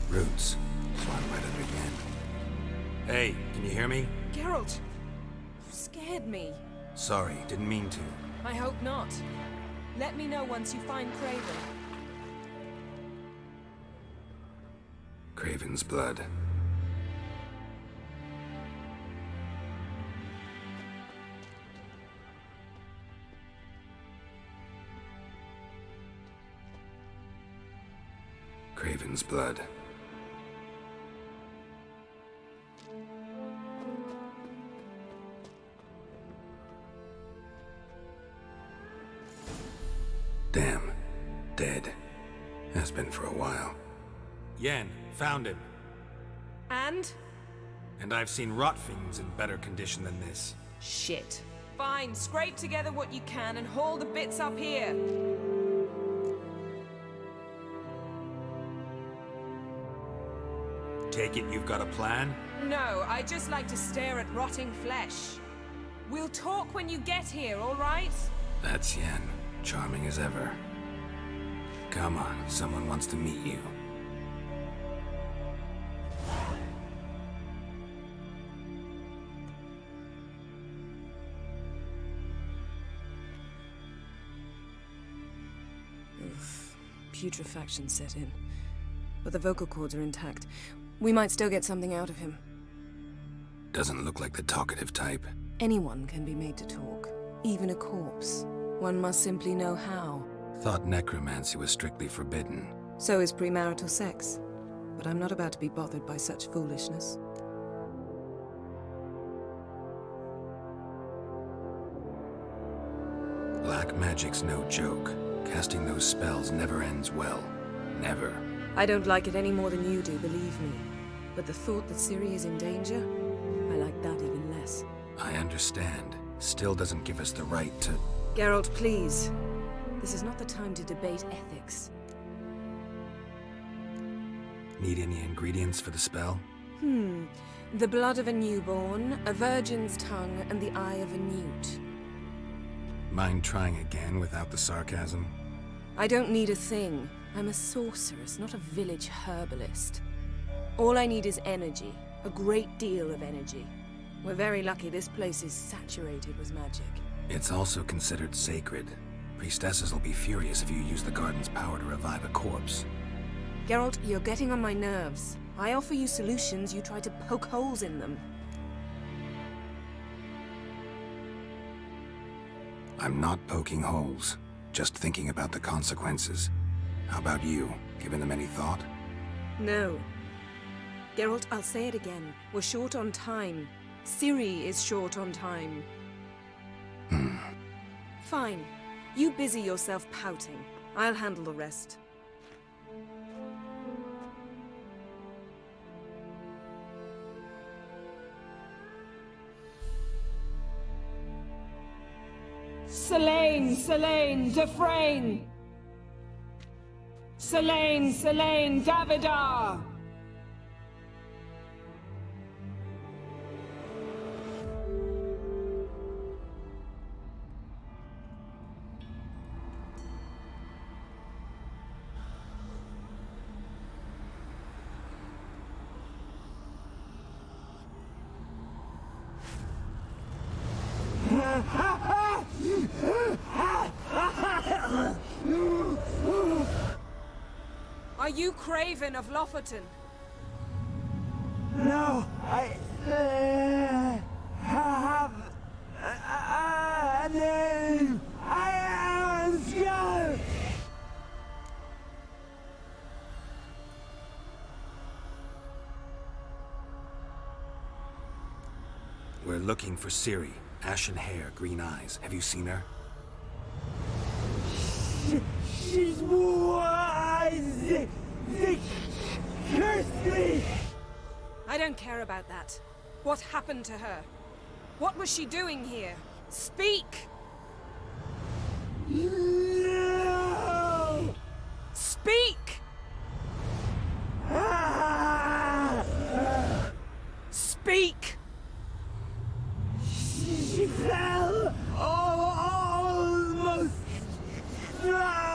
Roots. Swung by the big man. Hey, can you hear me? Geralt! You scared me. Sorry, didn't mean to. I hope not. Let me know once you find Craven. Craven's blood. Craven's blood. Damn. Dead. Has been for a while. Yen, found him. And? And I've seen rot fiends in better condition than this. Shit. Fine, scrape together what you can and haul the bits up here. Take it you've got a plan? No, I just like to stare at rotting flesh. We'll talk when you get here, all right? That's Yen. Charming as ever. Come on, someone wants to meet you. Oof. Putrefaction set in. But the vocal cords are intact. We might still get something out of him. Doesn't look like the talkative type. Anyone can be made to talk. Even a corpse. One must simply know how. Thought necromancy was strictly forbidden. So is premarital sex. But I'm not about to be bothered by such foolishness. Black magic's no joke. Casting those spells never ends well. Never. I don't like it any more than you do, believe me. But the thought that Ciri is in danger, I like that even less. I understand. Still doesn't give us the right to... Geralt, please. This is not the time to debate ethics. Need any ingredients for the spell? The blood of a newborn, a virgin's tongue, and the eye of a newt. Mind trying again without the sarcasm? I don't need a thing. I'm a sorceress, not a village herbalist. All I need is energy. A great deal of energy. We're very lucky this place is saturated with magic. It's also considered sacred. Priestesses will be furious if you use the garden's power to revive a corpse. Geralt, you're getting on my nerves. I offer you solutions, you try to poke holes in them. I'm not poking holes, just thinking about the consequences. How about you? Given them any thought? No. Geralt, I'll say it again. We're short on time. Ciri is short on time. Fine. You busy yourself pouting. I'll handle the rest. Selene, Selene, Defrain! Selene, Selene, Davidar! Are you Craven of Lofoten? No, I have a name. I am Skellige. We're looking for Ciri. Ashen hair, green eyes. Have you seen her? She's wise. They cursed me. I don't care about that. What happened to her? What was she doing here? Speak! No. Speak! Speak! She fell almost drowned.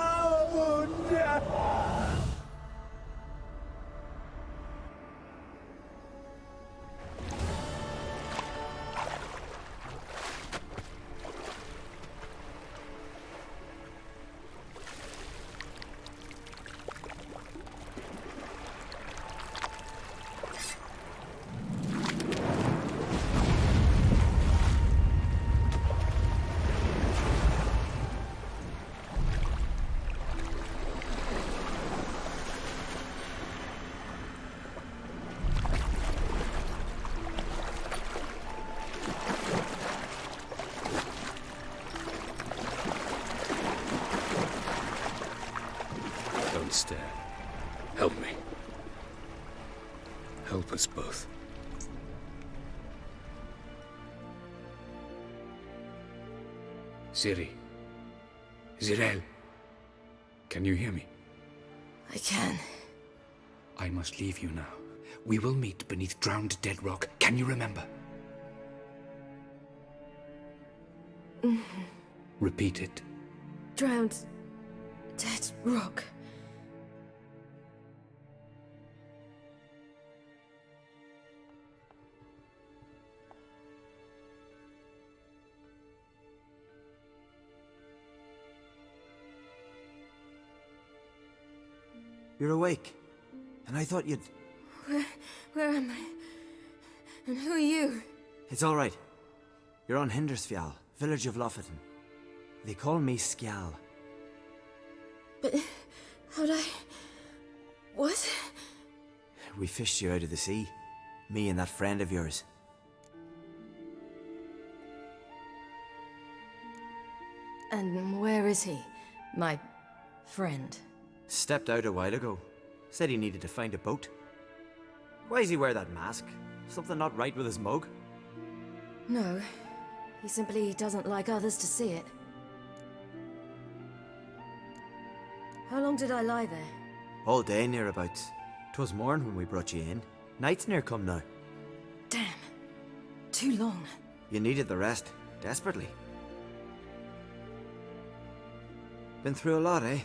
Don't stare. Help me. Help us both. Ciri. Zirel. Can you hear me? I can. I must leave you now. We will meet beneath drowned dead rock. Can you remember? Repeat it. Drowned. Dead rock. You're awake. And I thought you'd... Where am I? And who are you? It's all right. You're on Hindersfjall, village of Lofoten. They call me Skjal. But how'd I... What? We fished you out of the sea. Me and that friend of yours. And where is he? My friend. Stepped out a while ago. Said he needed to find a boat. Why does he wear that mask? Something not right with his mug? No. He simply doesn't like others to see it. How long did I lie there? All day nearabouts. 'Twas morn when we brought you in. Night's near come now. Damn. Too long. You needed the rest. Desperately. Been through a lot, eh?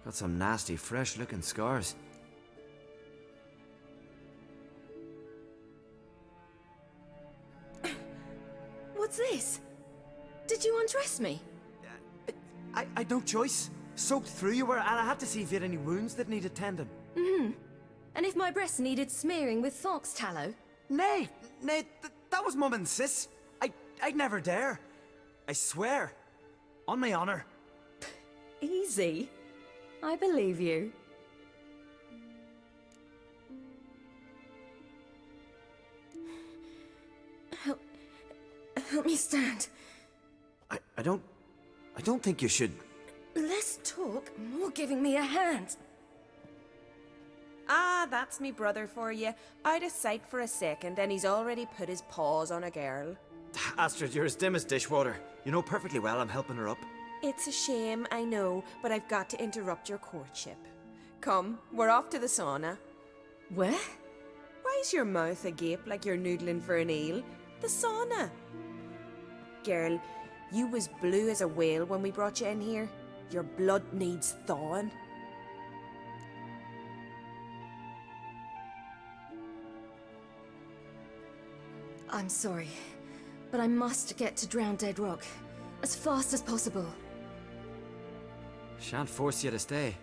Got some nasty, fresh-looking scars. What's this? Did you undress me? I had no choice. Soaked through you were, and I had to see if you had any wounds that needed tending. Mm-hmm. And if my breasts needed smearing with fox tallow? Nay, that was Mum and Sis. I'd never dare. I swear. On my honor. Easy. I believe you. Help me stand. I don't think you should. Less talk, more giving me a hand. Ah, that's me brother for you. Out of sight for a second, and he's already put his paws on a girl. Astrid, you're as dim as dishwater. You know perfectly well I'm helping her up. It's a shame, I know, but I've got to interrupt your courtship. Come, we're off to the sauna. Where? Why's your mouth agape like you're noodling for an eel? The sauna. Girl, you was blue as a whale when we brought you in here. Your blood needs thawing. I'm sorry, but I must get to Drowned Dead Rock as fast as possible. Shan't force you to stay,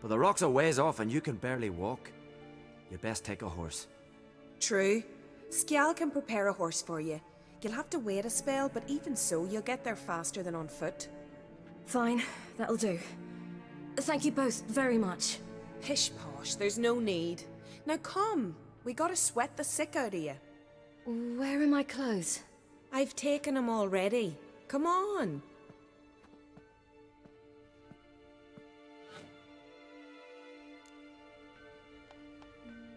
But the rock's a ways off and you can barely walk. You'd best take a horse. True. Skellige can prepare a horse for you. You'll have to wait a spell, but even so, you'll get there faster than on foot. Fine, that'll do. Thank you both very much. Pish posh, there's no need. Now come, we gotta sweat the sick out of you. Where are my clothes? I've taken them already. Come on.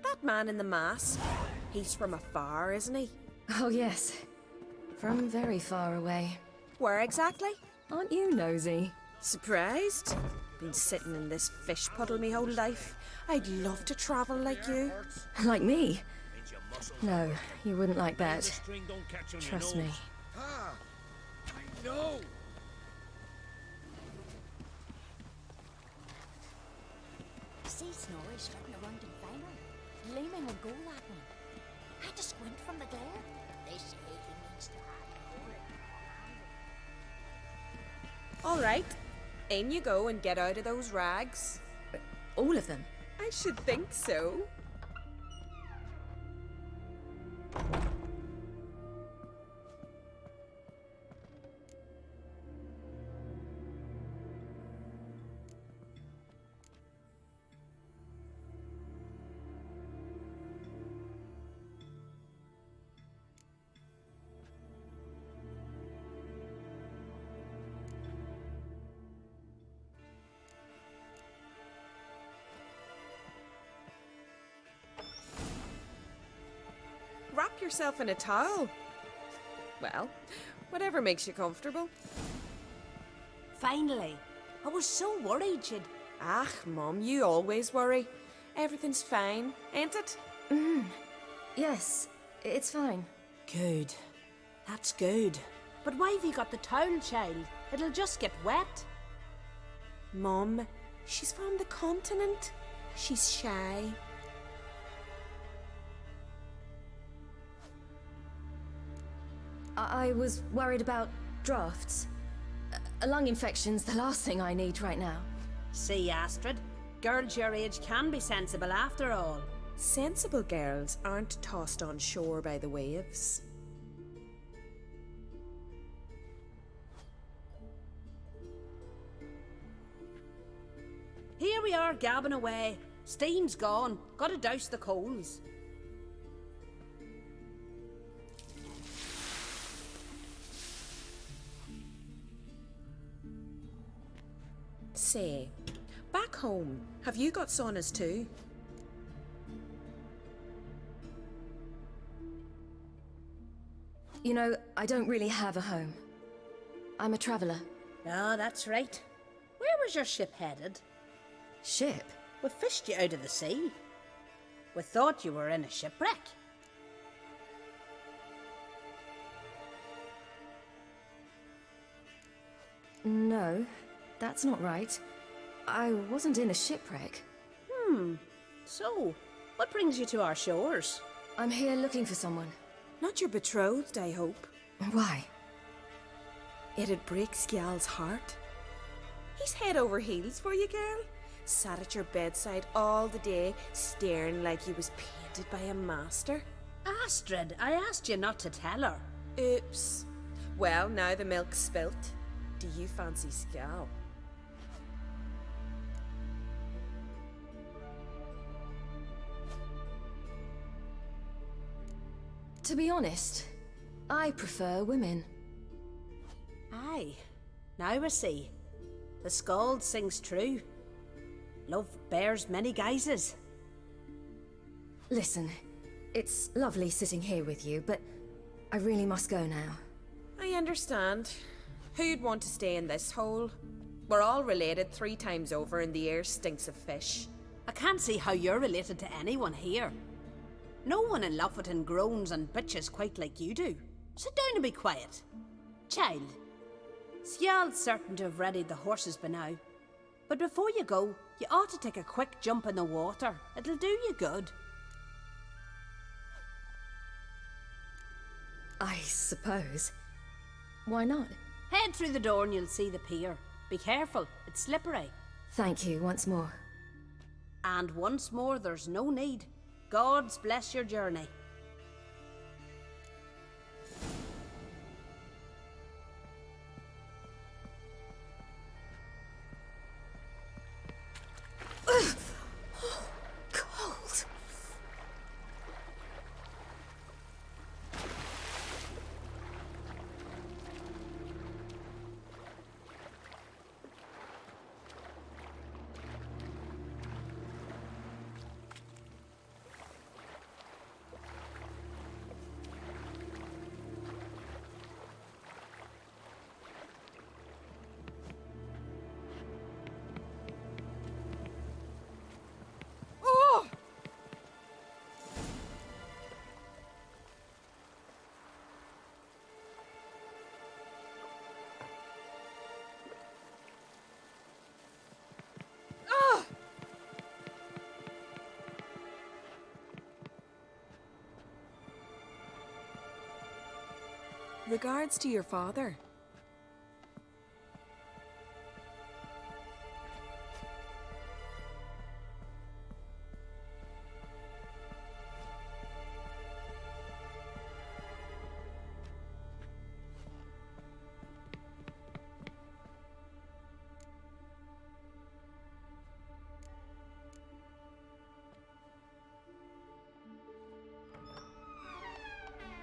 That man in the mask, he's from afar, isn't he? Oh yes, from very far away. Where exactly? Aren't you nosy? Surprised? Been sitting in this fish puddle me whole life. I'd love to travel like you. Like me? No, you wouldn't like that. Trust me. Ah, I know. See Snorri strutting around in final. Gleaming would go that one. Had to squint from the glare. They say he means to have All right, in you go and get out of those rags. All of them? I should think so. Wrap yourself in a towel. Well, whatever makes you comfortable. Finally. I was so worried you'd... Ah, Mum, you always worry. Everything's fine, ain't it? Yes, it's fine. Good. That's good. But why have you got the towel, child? It'll just get wet. Mum, she's from the continent. She's shy. I was worried about drafts. A lung infection's the last thing I need right now. See, Astrid, girls your age can be sensible after all. Sensible girls aren't tossed on shore by the waves. Here we are gabbing away. Steam's gone. Gotta douse the coals. Say, back home, have you got saunas too? You know, I don't really have a home. I'm a traveller. Ah, that's right. Where was your ship headed? Ship? We fished you out of the sea. We thought you were in a shipwreck. No, that's not right. I wasn't in a shipwreck. So, what brings you to our shores? I'm here looking for someone. Not your betrothed, I hope. Why? It'd break Skjal's heart. He's head over heels for you, girl. Sat at your bedside all the day, staring like he was painted by a master. Astrid, I asked you not to tell her. Oops. Well, now the milk's spilt. Do you fancy Skelige? To be honest, I prefer women. Aye, now I see. The skald sings true. Love bears many guises. Listen, it's lovely sitting here with you, but I really must go now. I understand. Who'd want to stay in this hole? We're all related 3 times over and the air stinks of fish. I can't see how you're related to anyone here. No one in Lofoten groans and bitches quite like you do. Sit down and be quiet. Child, Skjald's certain to have readied the horses by now. But before you go, you ought to take a quick jump in the water. It'll do you good. I suppose. Why not? Head through the door and you'll see the pier. Be careful, it's slippery. Thank you once more. And once more, there's no need. Gods bless your journey. Cold. Regards to your father.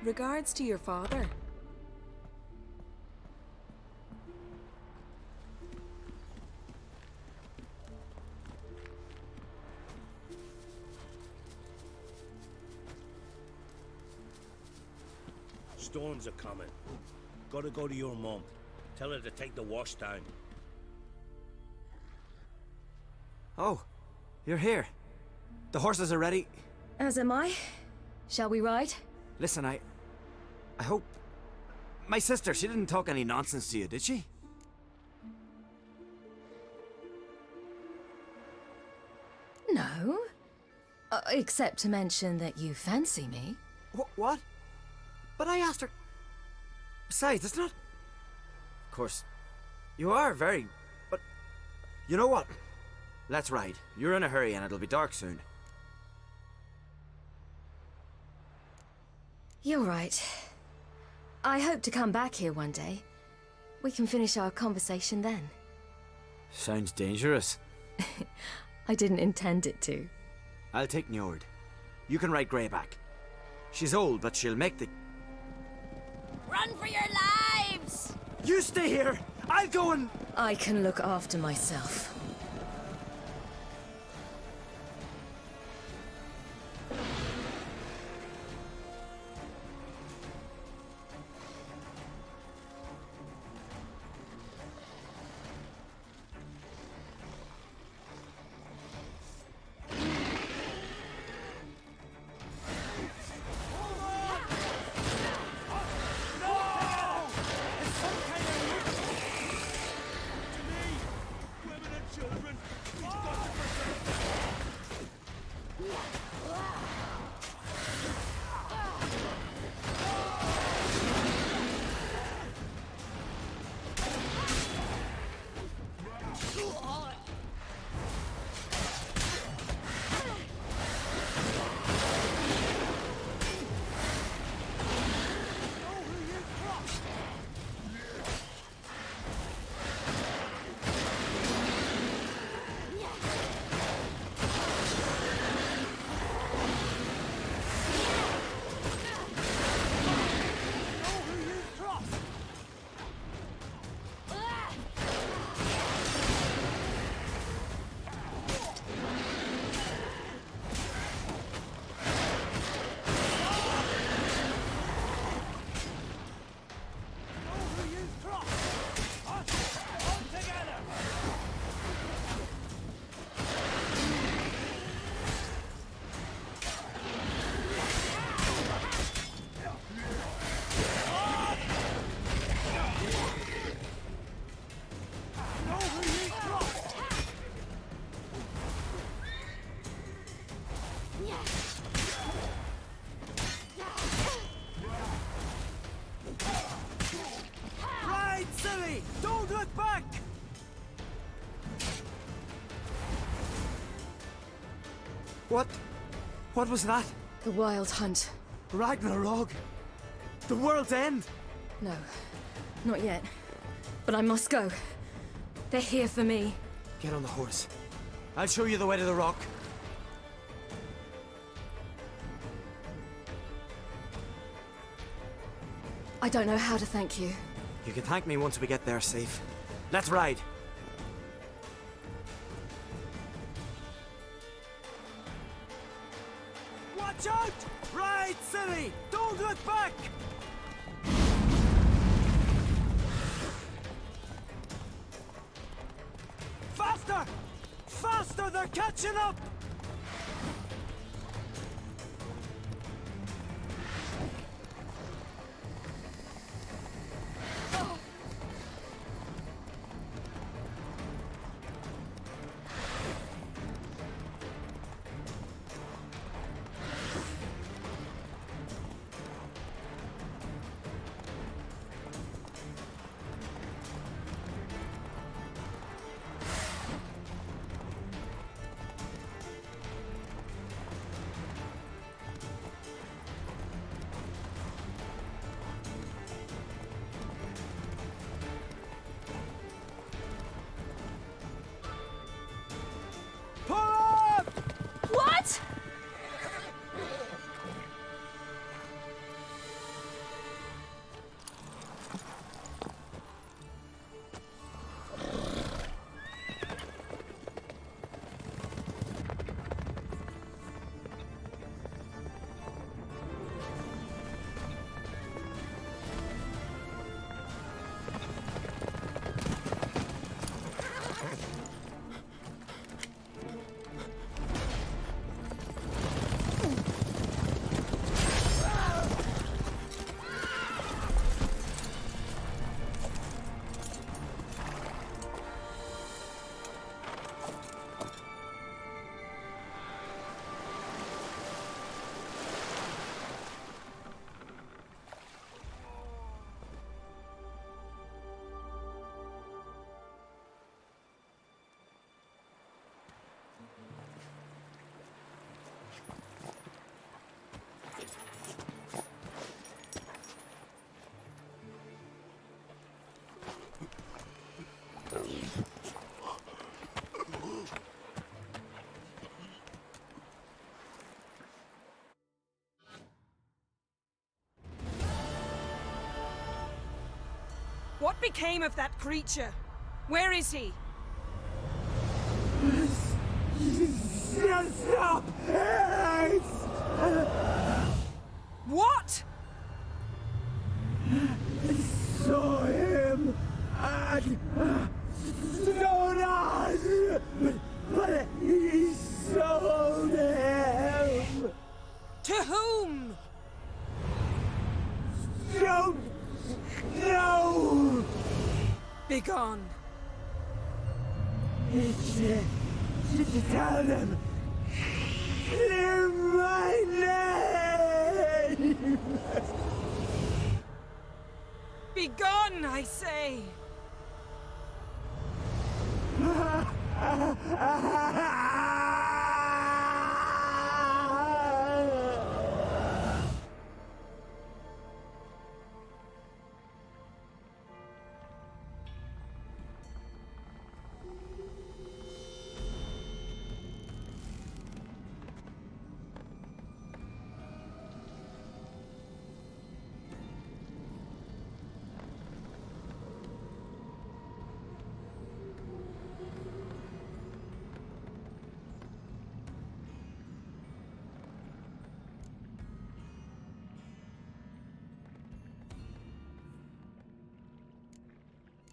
Regards to your father. Storms are coming. Gotta go to your mum. Tell her to take the wash down. Oh, you're here. The horses are ready. As am I. Shall we ride? Listen, I hope... My sister, she didn't talk any nonsense to you, did she? No. Except to mention that you fancy me. What? But I asked her... Besides, it's not... Of course, you are very... But... You know what? Let's ride. You're in a hurry and it'll be dark soon. You're right. I hope to come back here one day. We can finish our conversation then. Sounds dangerous. I didn't intend it to. I'll take Njord. You can ride Greyback. She's old, but she'll make the... Run for your lives! You stay here! I'll go and... I can look after myself. What was that? The Wild Hunt. Ragnarok? The world's end? No, not yet. But I must go. They're here for me. Get on the horse. I'll show you the way to the rock. I don't know how to thank you. You can thank me once we get there safe. Let's ride. Watch out! Ride, silly! Don't look back! Faster! Faster! They're catching up! What? What became of that creature? Where is he? Stop! What? I saw him at Stonas, but he sold him. To whom? Don't know. Begone. Tell them. Clear my name. Begone, I say.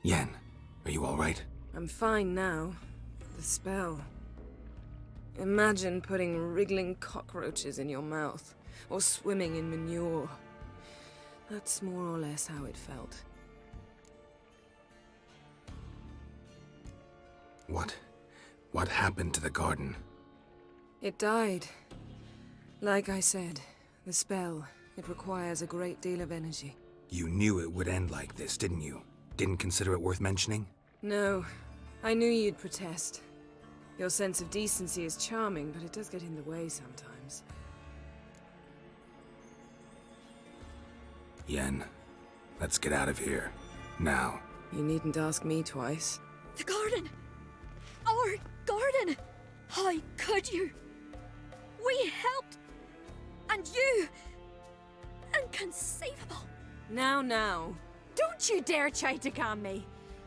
Yen, are you all right? I'm fine now. The spell. Imagine putting wriggling cockroaches in your mouth, or swimming in manure. That's more or less how it felt. What happened to the garden? It died. Like I said, the spell, it requires a great deal of energy. You knew it would end like this, didn't you? Didn't consider it worth mentioning? No, I knew you'd protest. Your sense of decency is charming, but it does get in the way sometimes. Yen, let's get out of here. Now. You needn't ask me twice. The garden! Our garden! How could you? We helped! And you! Inconceivable! Now. Don't you dare try to calm me.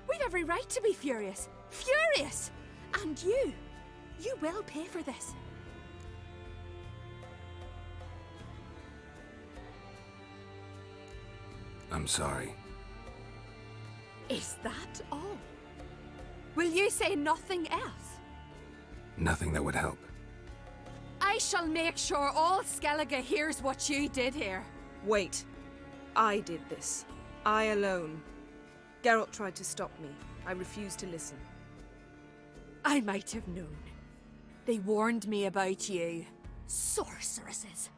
We've every right to be furious. Furious! And you will pay for this. I'm sorry. Is that all? Will you say nothing else? Nothing that would help. I shall make sure all Skellige hears what you did here. Wait. I did this. I alone. Geralt tried to stop me. I refused to listen. I might have known. They warned me about you. Sorceresses.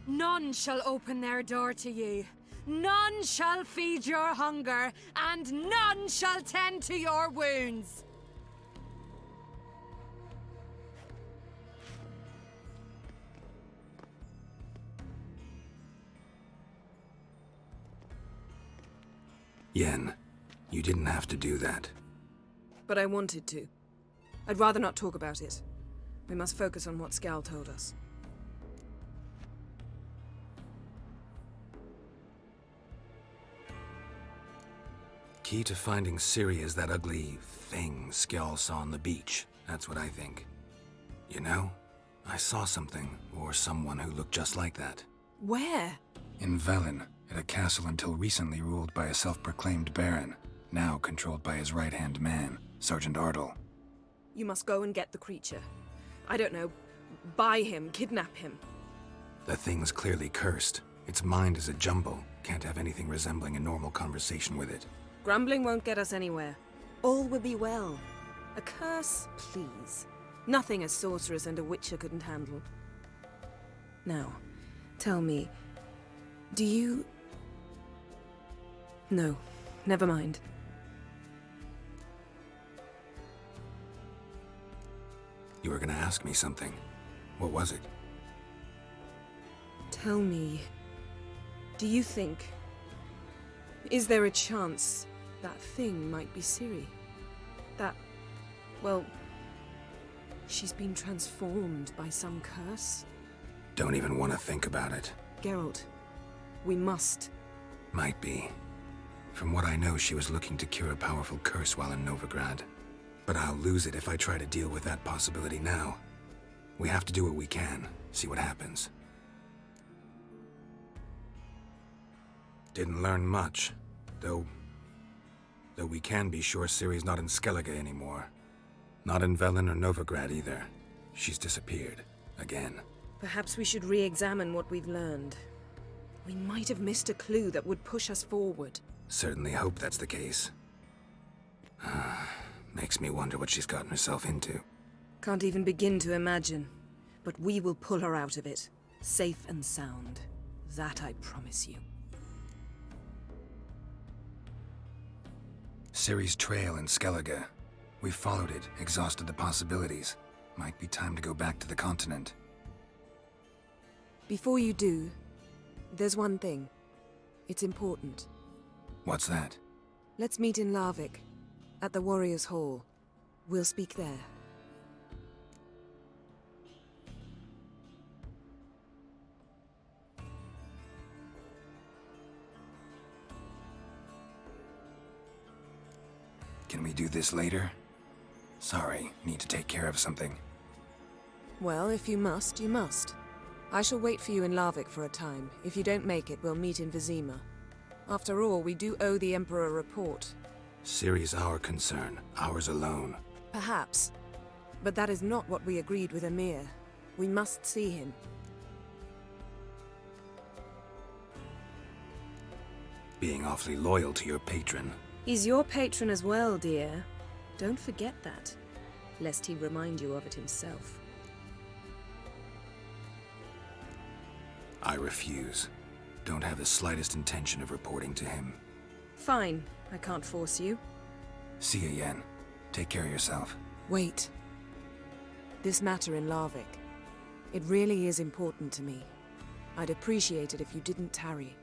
None shall open their door to you. None shall feed your hunger, and none shall tend to your wounds. Yen, you didn't have to do that. But I wanted to. I'd rather not talk about it. We must focus on what Skal told us. Key to finding Ciri is that ugly thing Skjall saw on the beach. That's what I think. You know, I saw something, or someone who looked just like that. Where? In Velen, at a castle until recently ruled by a self-proclaimed baron, now controlled by his right-hand man, Sergeant Ardle. You must go and get the creature. I don't know, buy him, kidnap him. The thing's clearly cursed. Its mind is a jumble. Can't have anything resembling a normal conversation with it. Grumbling won't get us anywhere. All will be well. A curse, please. Nothing a sorceress and a witcher couldn't handle. Now, tell me, do you... No, never mind. You were gonna ask me something. What was it? Tell me, do you think... Is there a chance that thing might be Ciri? That... well... she's been transformed by some curse? Don't even want to think about it. Geralt, we must. Might be. From what I know, she was looking to cure a powerful curse while in Novigrad. But I'll lose it if I try to deal with that possibility now. We have to do what we can, see what happens. Didn't learn much, though we can be sure Ciri's not in Skellige anymore. Not in Velen or Novigrad either. She's disappeared. Again. Perhaps we should re-examine what we've learned. We might have missed a clue that would push us forward. Certainly hope that's the case. Makes me wonder what she's gotten herself into. Can't even begin to imagine. But we will pull her out of it. Safe and sound. That I promise you. Ciri's trail in Skellige. We followed it, exhausted the possibilities. Might be time to go back to the continent. Before you do, there's one thing. It's important. What's that? Let's meet in Larvik, at the Warriors' Hall. We'll speak there. Can we do this later? Sorry, need to take care of something. Well, if you must, you must. I shall wait for you in Larvik for a time. If you don't make it, we'll meet in Vizima. After all, we do owe the Emperor a report. Ciri's our concern, ours alone. Perhaps. But that is not what we agreed with Emir. We must see him. Being awfully loyal to your patron. He's your patron as well, dear. Don't forget that, lest he remind you of it himself. I refuse. Don't have the slightest intention of reporting to him. Fine. I can't force you. See you, Yen. Take care of yourself. Wait. This matter in Larvik. It really is important to me. I'd appreciate it if you didn't tarry.